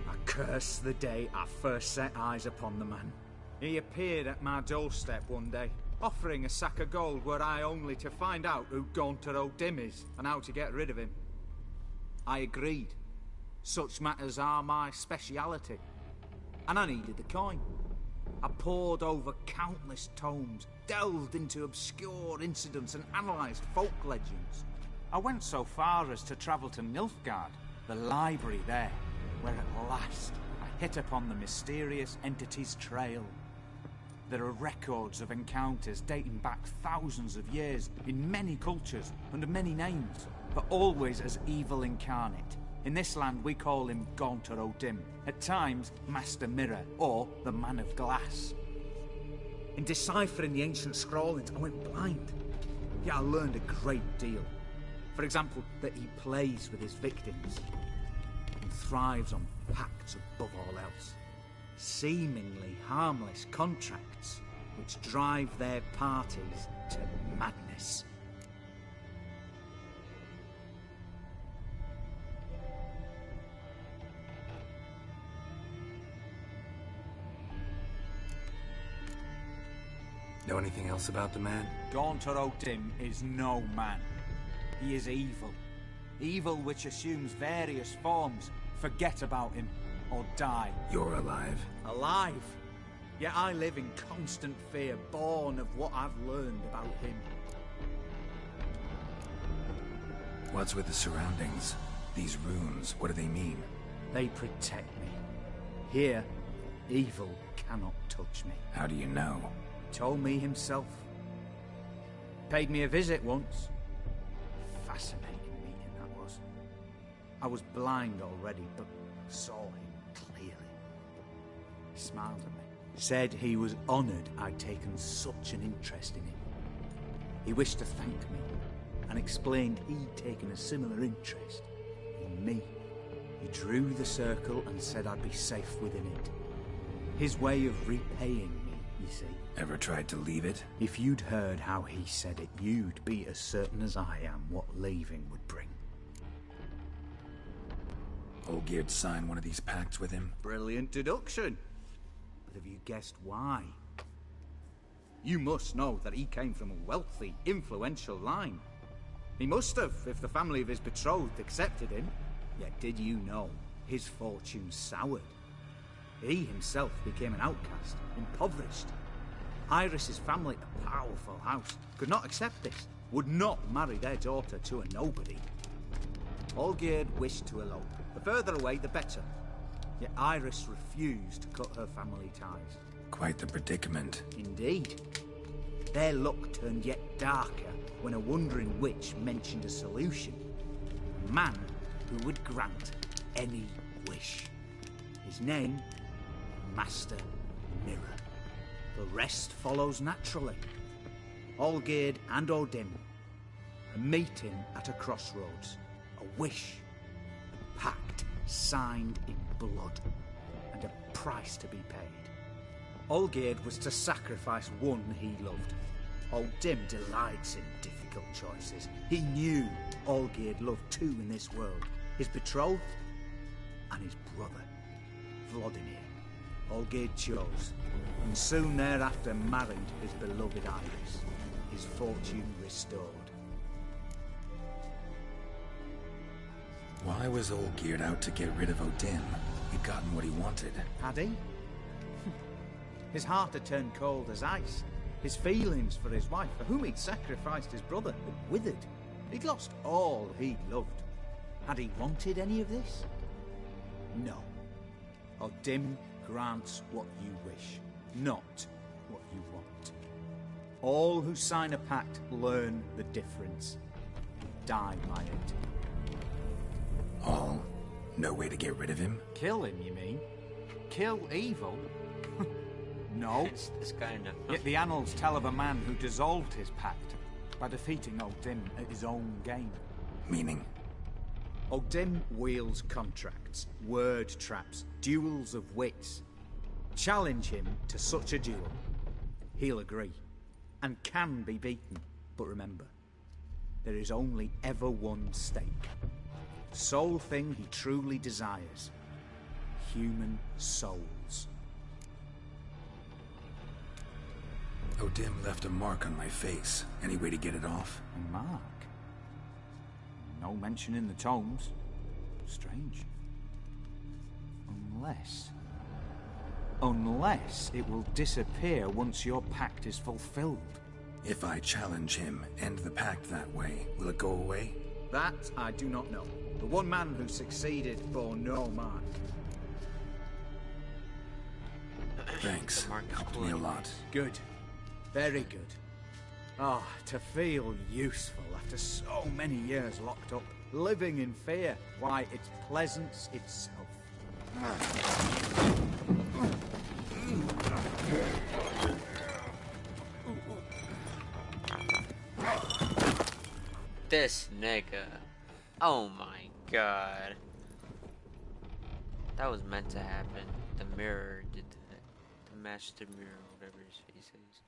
I curse the day I first set eyes upon the man. He appeared at my doorstep one day, offering a sack of gold were I only to find out who Gaunter O'Dim is and how to get rid of him. I agreed. Such matters are my speciality. And I needed the coin. I pored over countless tomes, delved into obscure incidents and analysed folk legends. I went so far as to travel to Nilfgaard, the library there, where at last I hit upon the mysterious entity's trail. There are records of encounters dating back thousands of years in many cultures under many names, but always as evil incarnate. In this land, we call him Gaunter O'Dim, at times Master Mirror, or the Man of Glass. In deciphering the ancient scrawlings, I went blind. Yet I learned a great deal. For example, that he plays with his victims and thrives on pacts above all else. Seemingly harmless contracts which drive their parties to madness. Know anything else about the man? Gaunter O'Dim is no man. He is evil. Evil which assumes various forms. Forget about him, or die. You're alive. Alive? Yet I live in constant fear, born of what I've learned about him. What's with the surroundings? These runes, what do they mean? They protect me. Here, evil cannot touch me. How do you know? He told me himself. Paid me a visit once. Fascinating meeting that was. I was blind already, but saw him clearly. He smiled at me. Said he was honoured I'd taken such an interest in him. He wished to thank me, and explained he'd taken a similar interest in me. He drew the circle and said I'd be safe within it. His way of repaying me, you see. Ever tried to leave it? If you'd heard how he said it, you'd be as certain as I am what leaving would bring. Olgierd signed one of these pacts with him? Brilliant deduction. But have you guessed why? You must know that he came from a wealthy, influential line. He must have, if the family of his betrothed accepted him. Yet did you know his fortune soured? He himself became an outcast, impoverished. Iris's family, a powerful house, could not accept this, would not marry their daughter to a nobody. Olgierd wished to elope. The further away, the better. Yet Iris refused to cut her family ties. Quite the predicament. Indeed. Their luck turned yet darker when a wandering witch mentioned a solution. A man who would grant any wish. His name, Master Mirror. The rest follows naturally. Olgierd and O'Dim, a meeting at a crossroads, a wish, a pact signed in blood, and a price to be paid. Olgierd was to sacrifice one he loved. O'Dim delights in difficult choices. He knew Olgierd loved two in this world, his betrothed and his brother, Vladimir. Olgierd chose, and soon thereafter married his beloved Iris, his fortune restored. Why was Olgierd out to get rid of O'Dim? He'd gotten what he wanted. Had he? His heart had turned cold as ice. His feelings for his wife, for whom he'd sacrificed his brother, had withered. He'd lost all he'd loved. Had he wanted any of this? No. O'Dim grants what you wish, not what you want. All who sign a pact learn the difference and die by it. All? No way to get rid of him? Kill him, you mean? Kill evil? No. It's kind of... Yet the annals tell of a man who dissolved his pact by defeating O'Dim at his own game. Meaning? O'Dim wields contracts, word traps, duels of wits. Challenge him to such a duel. He'll agree, and can be beaten. But remember, there is only ever one stake. Sole thing he truly desires. Human souls. O'Dim left a mark on my face. Any way to get it off? A mark? No mention in the tomes. Strange. Unless it will disappear once your pact is fulfilled. If I challenge him, end the pact that way, will it go away? That I do not know. The one man who succeeded bore no mark. Thanks. Helped me a lot. Good. Very good. Oh, to feel useful after so many years locked up, living in fear. Why, it's pleasance itself. This nigga. Oh my god. That was meant to happen. The mirror did that. The master mirror, whatever his face is.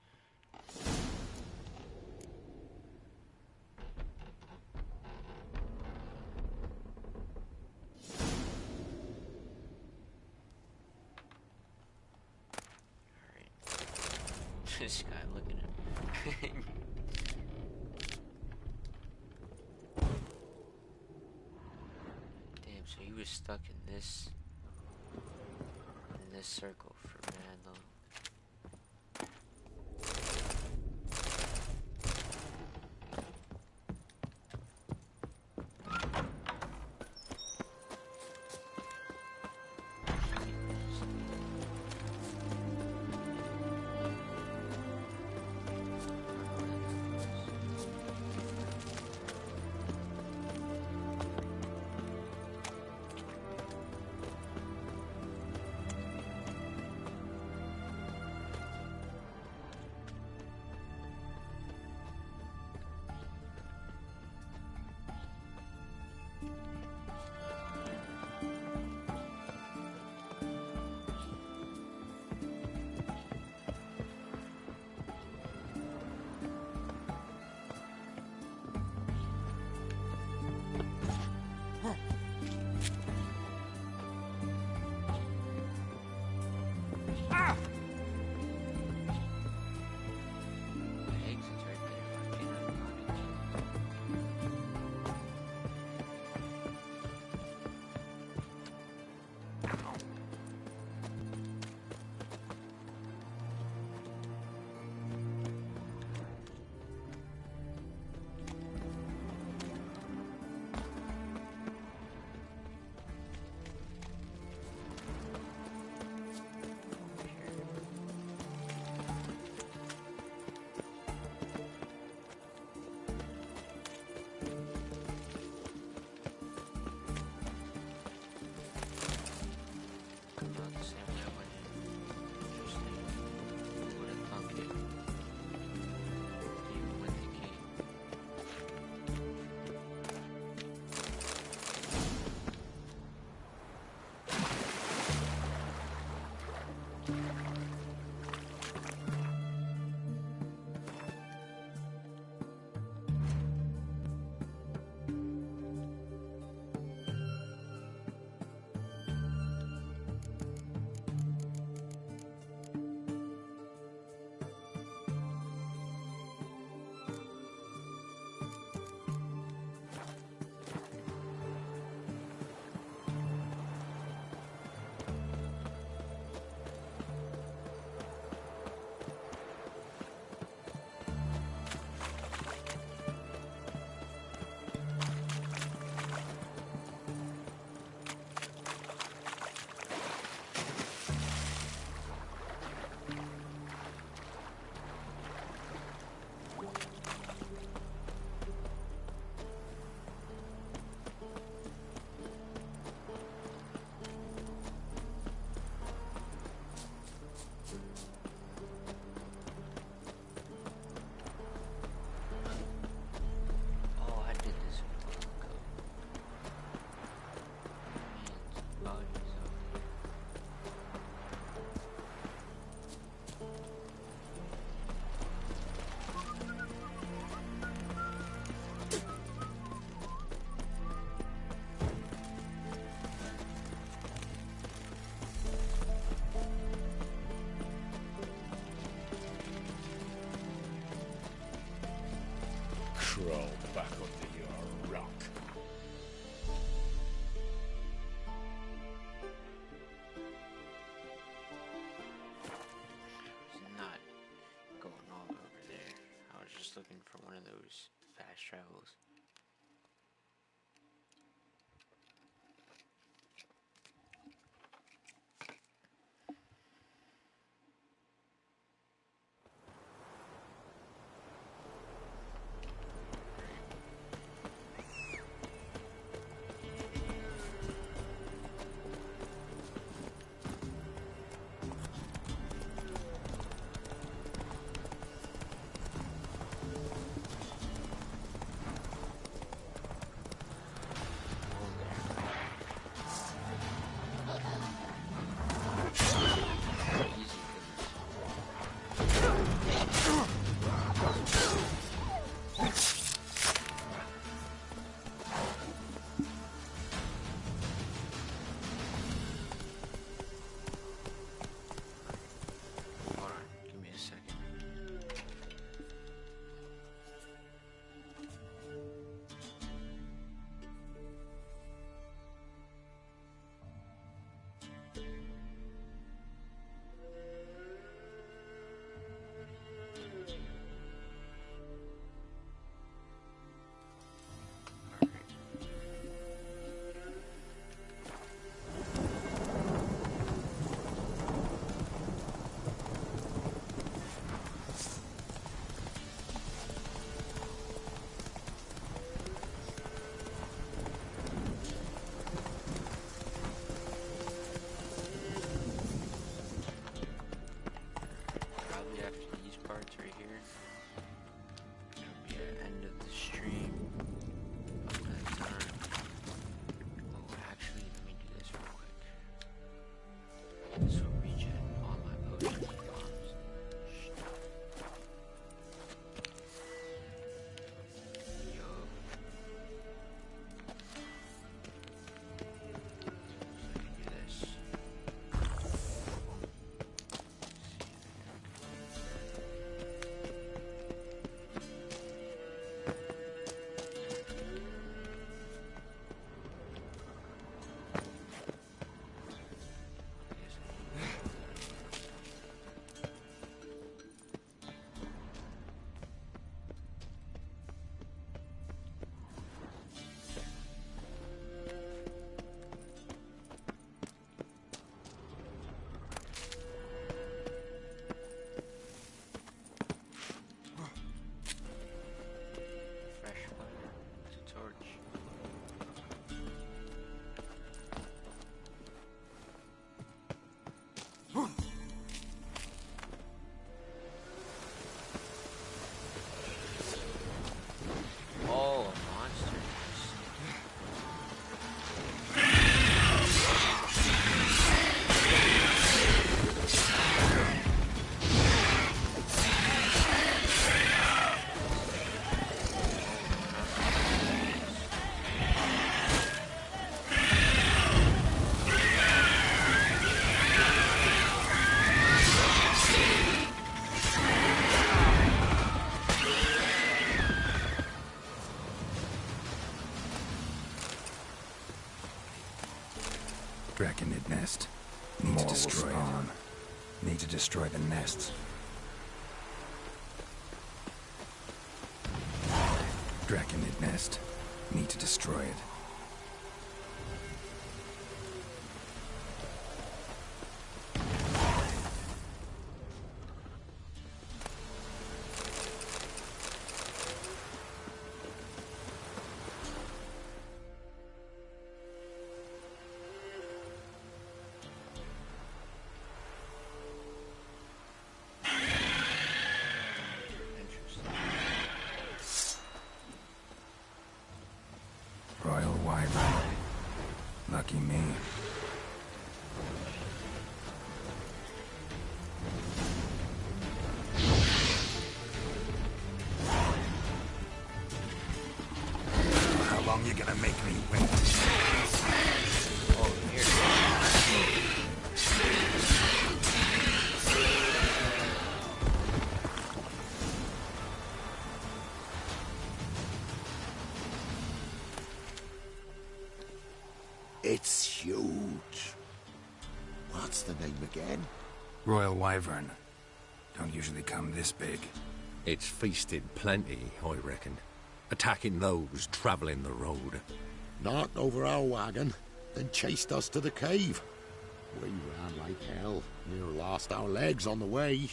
Alright. This guy, look at him. Damn, so he was stuck in this circle for mad long. Crawl back under your rock. It's not going all over there. I was just looking for one of those fast travels. Draconid nest. Need to destroy it. Need to destroy the nests. Draconid nest. Need to destroy it. Royal Wyvern. Lucky me. How long you gonna make me wait? Oh, here. It's huge. What's the name again? Royal Wyvern. Don't usually come this big. It's feasted plenty, I reckon. Attacking those travelling the road. Knocked over our wagon, then chased us to the cave. We ran like hell. Near lost our legs on the way.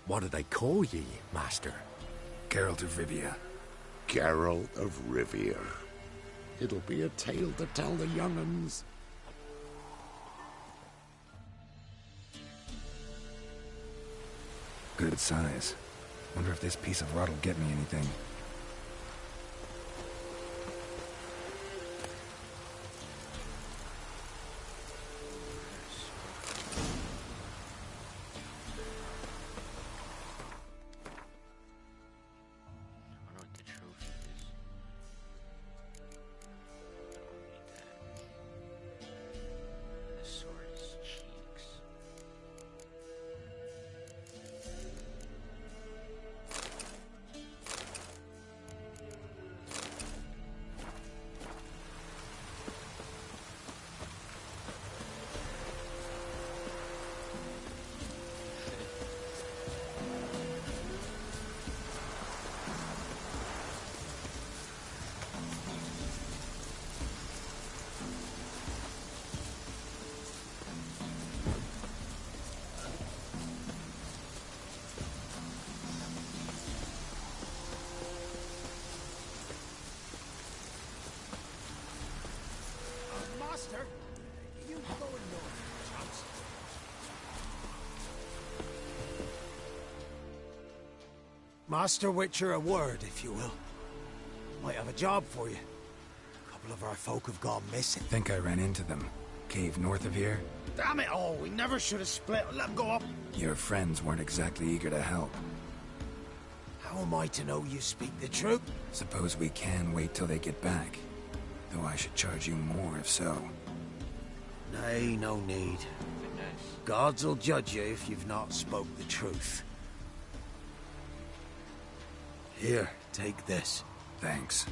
What do they call ye, Master? Geralt of Rivia. Geralt of Rivia. It'll be a tale to tell the young'uns. Good size. Wonder if this piece of rot'll get me anything. Master, you go north, Johnson. Master Witcher, a word, if you will. Might have a job for you. A couple of our folk have gone missing. Think I ran into them. Cave north of here? Damn it all, we never should have split. Let them go up. Your friends weren't exactly eager to help. How am I to know you speak the truth? Suppose we can wait till they get back. Though I should charge you more if so. Nay, no need. Gods will judge you if you've not spoke the truth. Here, take this. Thanks.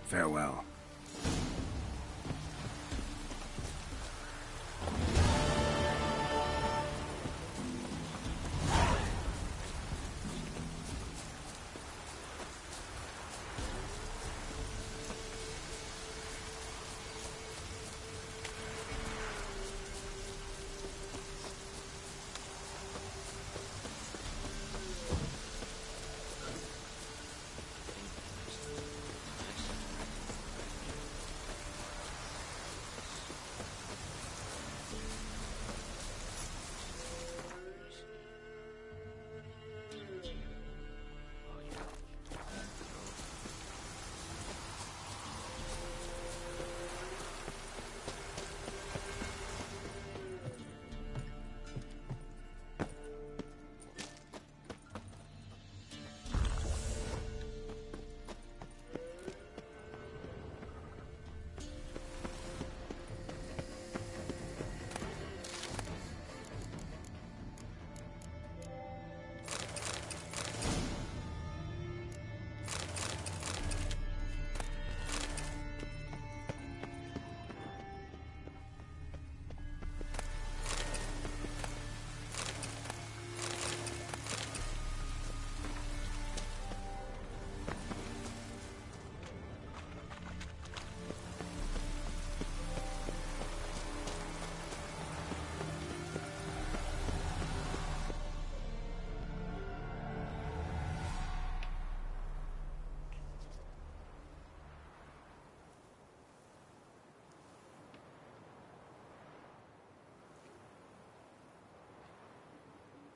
Farewell.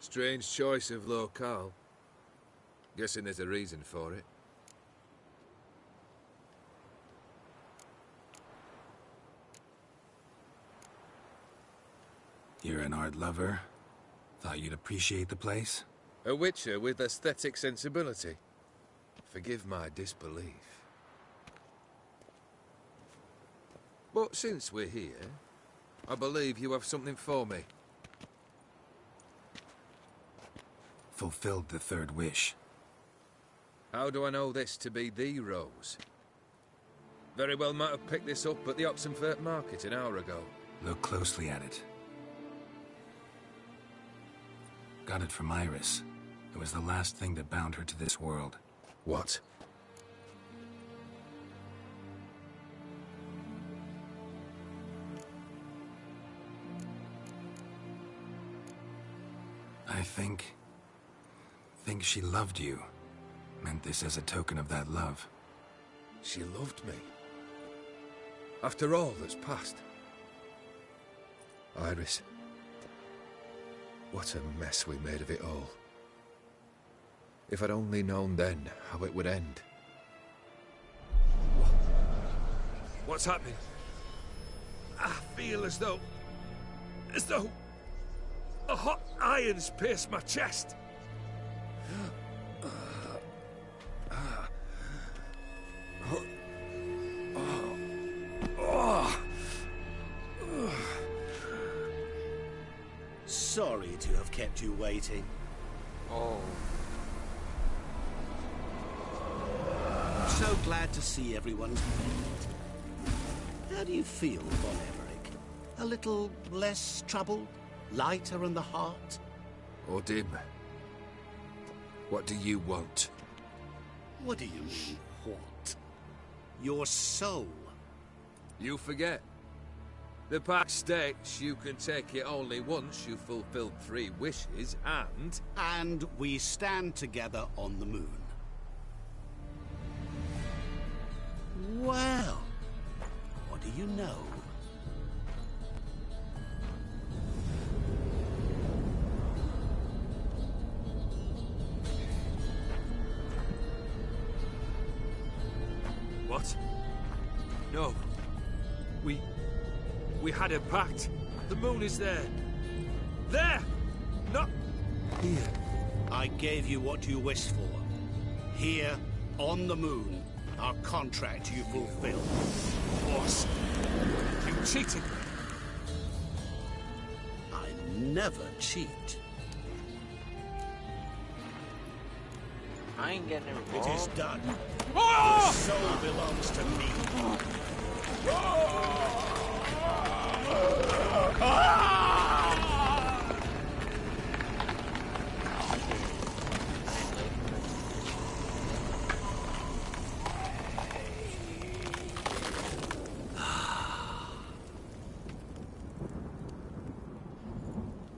Strange choice of locale. Guessing there's a reason for it. You're an art lover. Thought you'd appreciate the place? A witcher with aesthetic sensibility. Forgive my disbelief. But since we're here, I believe you have something for me. Fulfilled the third wish. How do I know this to be the rose? Very well might have picked this up at the Oxenfurt market an hour ago. Look closely at it. Got it from Iris. It was the last thing that bound her to this world. What? I think she loved you. Meant this as a token of that love. She loved me. After all that's passed. Iris. What a mess we made of it all. If I'd only known then how it would end. What's happening? I feel as though a hot iron's pierced my chest. Sorry to have kept you waiting. Oh. So glad to see everyone's made it. How do you feel, Von Everett? A little less troubled? Lighter in the heart? Odim, what do you want? What do you mean, what? Your soul. You forget. The pact states you can take it only once you've fulfilled 3 wishes, and... And we stand together on the moon. Well, what do you know? What? No. We had a pact. The moon is there. There! Not here. I gave you what you wished for. Here, on the moon, our contract you fulfilled. Boss, you cheated me. I never cheat. I ain't getting involved. It is done. Oh! Your soul belongs to me.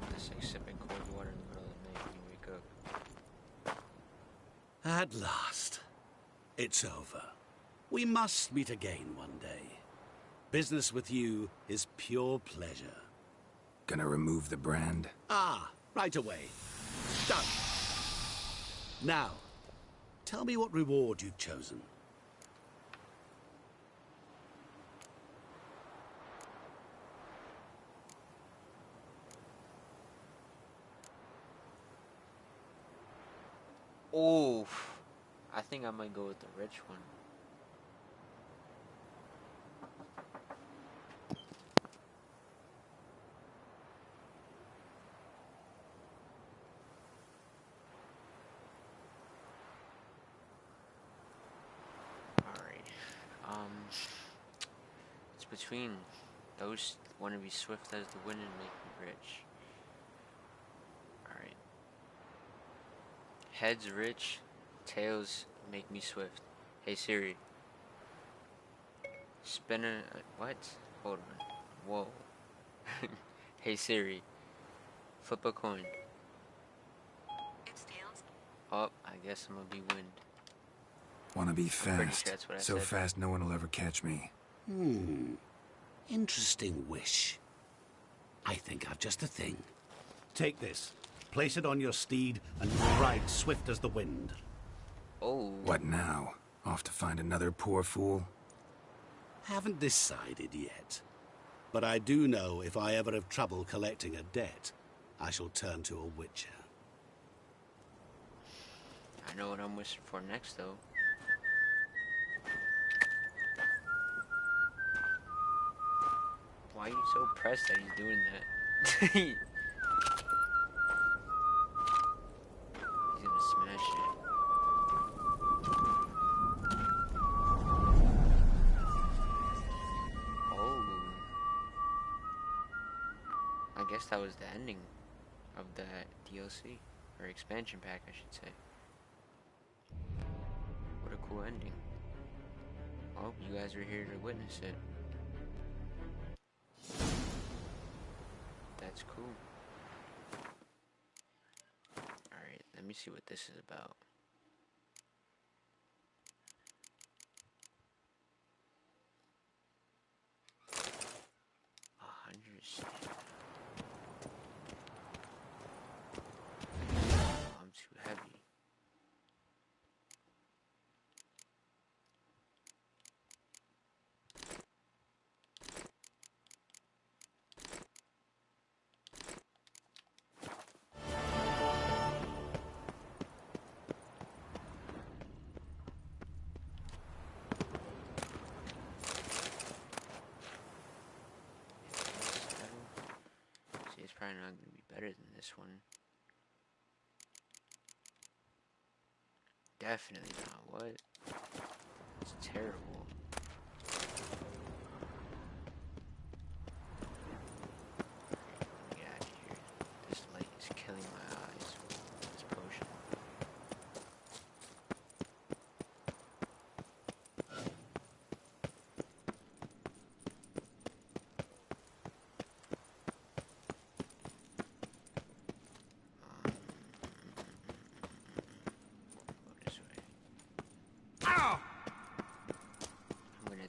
That's like sipping cold water in the middle of the night when you wake up. At last. It's over. We must meet again one day. Business with you is pure pleasure. Gonna remove the brand? Ah, right away. Done. Now, tell me what reward you've chosen. Oh, I think I might go with the rich one. It's between those. Want to be swift as the wind and make me rich. Alright. Heads rich, tails make me swift. Hey Siri. Spinner. What? Hold on. Whoa. Hey Siri. Flip a coin. It's tails. Oh, I guess I'm gonna be wind. Wanna be Pretty fast. sure that's what I So said. fast no one will ever catch me. Interesting wish. I think I've just the thing. Take this. Place it on your steed, and you will ride swift as the wind. Oh. What now? Off to find another poor fool? Haven't decided yet. But I do know if I ever have trouble collecting a debt, I shall turn to a witcher. I know what I'm wishing for next, though. Why are you so pressed that he's doing that? He's gonna smash it. Oh. I guess that was the ending of the DLC. Or expansion pack, I should say. What a cool ending. Well, you guys are here to witness it. That's cool. Alright, let me see what this is about. I'm too heavy. See, it's probably not going to be better than this one. Definitely not. What? It's terrible. Get out of here. This light is killing my eyes. This potion.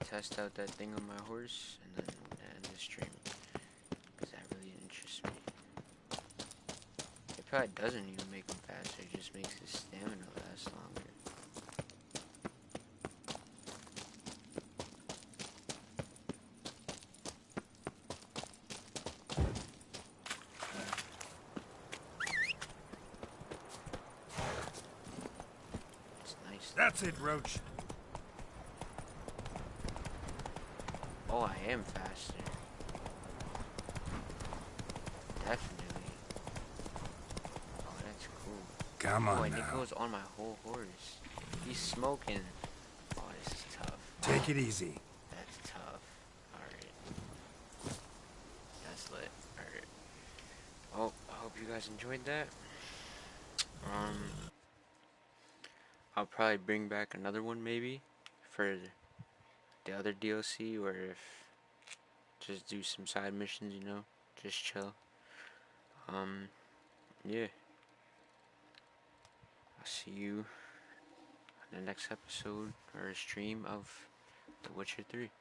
Test out that thing on my horse, and then I'm gonna end the stream, because that really interests me. It probably doesn't even make him faster, it just makes his stamina last longer. It's nice. That's it, Roach. Oh, I am faster. Definitely. Oh, that's cool. Come oh, on and now. it goes on my whole horse. He's smoking. Oh, this is tough. Take it easy. That's tough. Alright. That's lit. Alright. Well, I hope you guys enjoyed that. I'll probably bring back another one maybe for the other DLC, or if just do some side missions, you know, just chill. Yeah, I'll see you in the next episode or stream of The Witcher 3.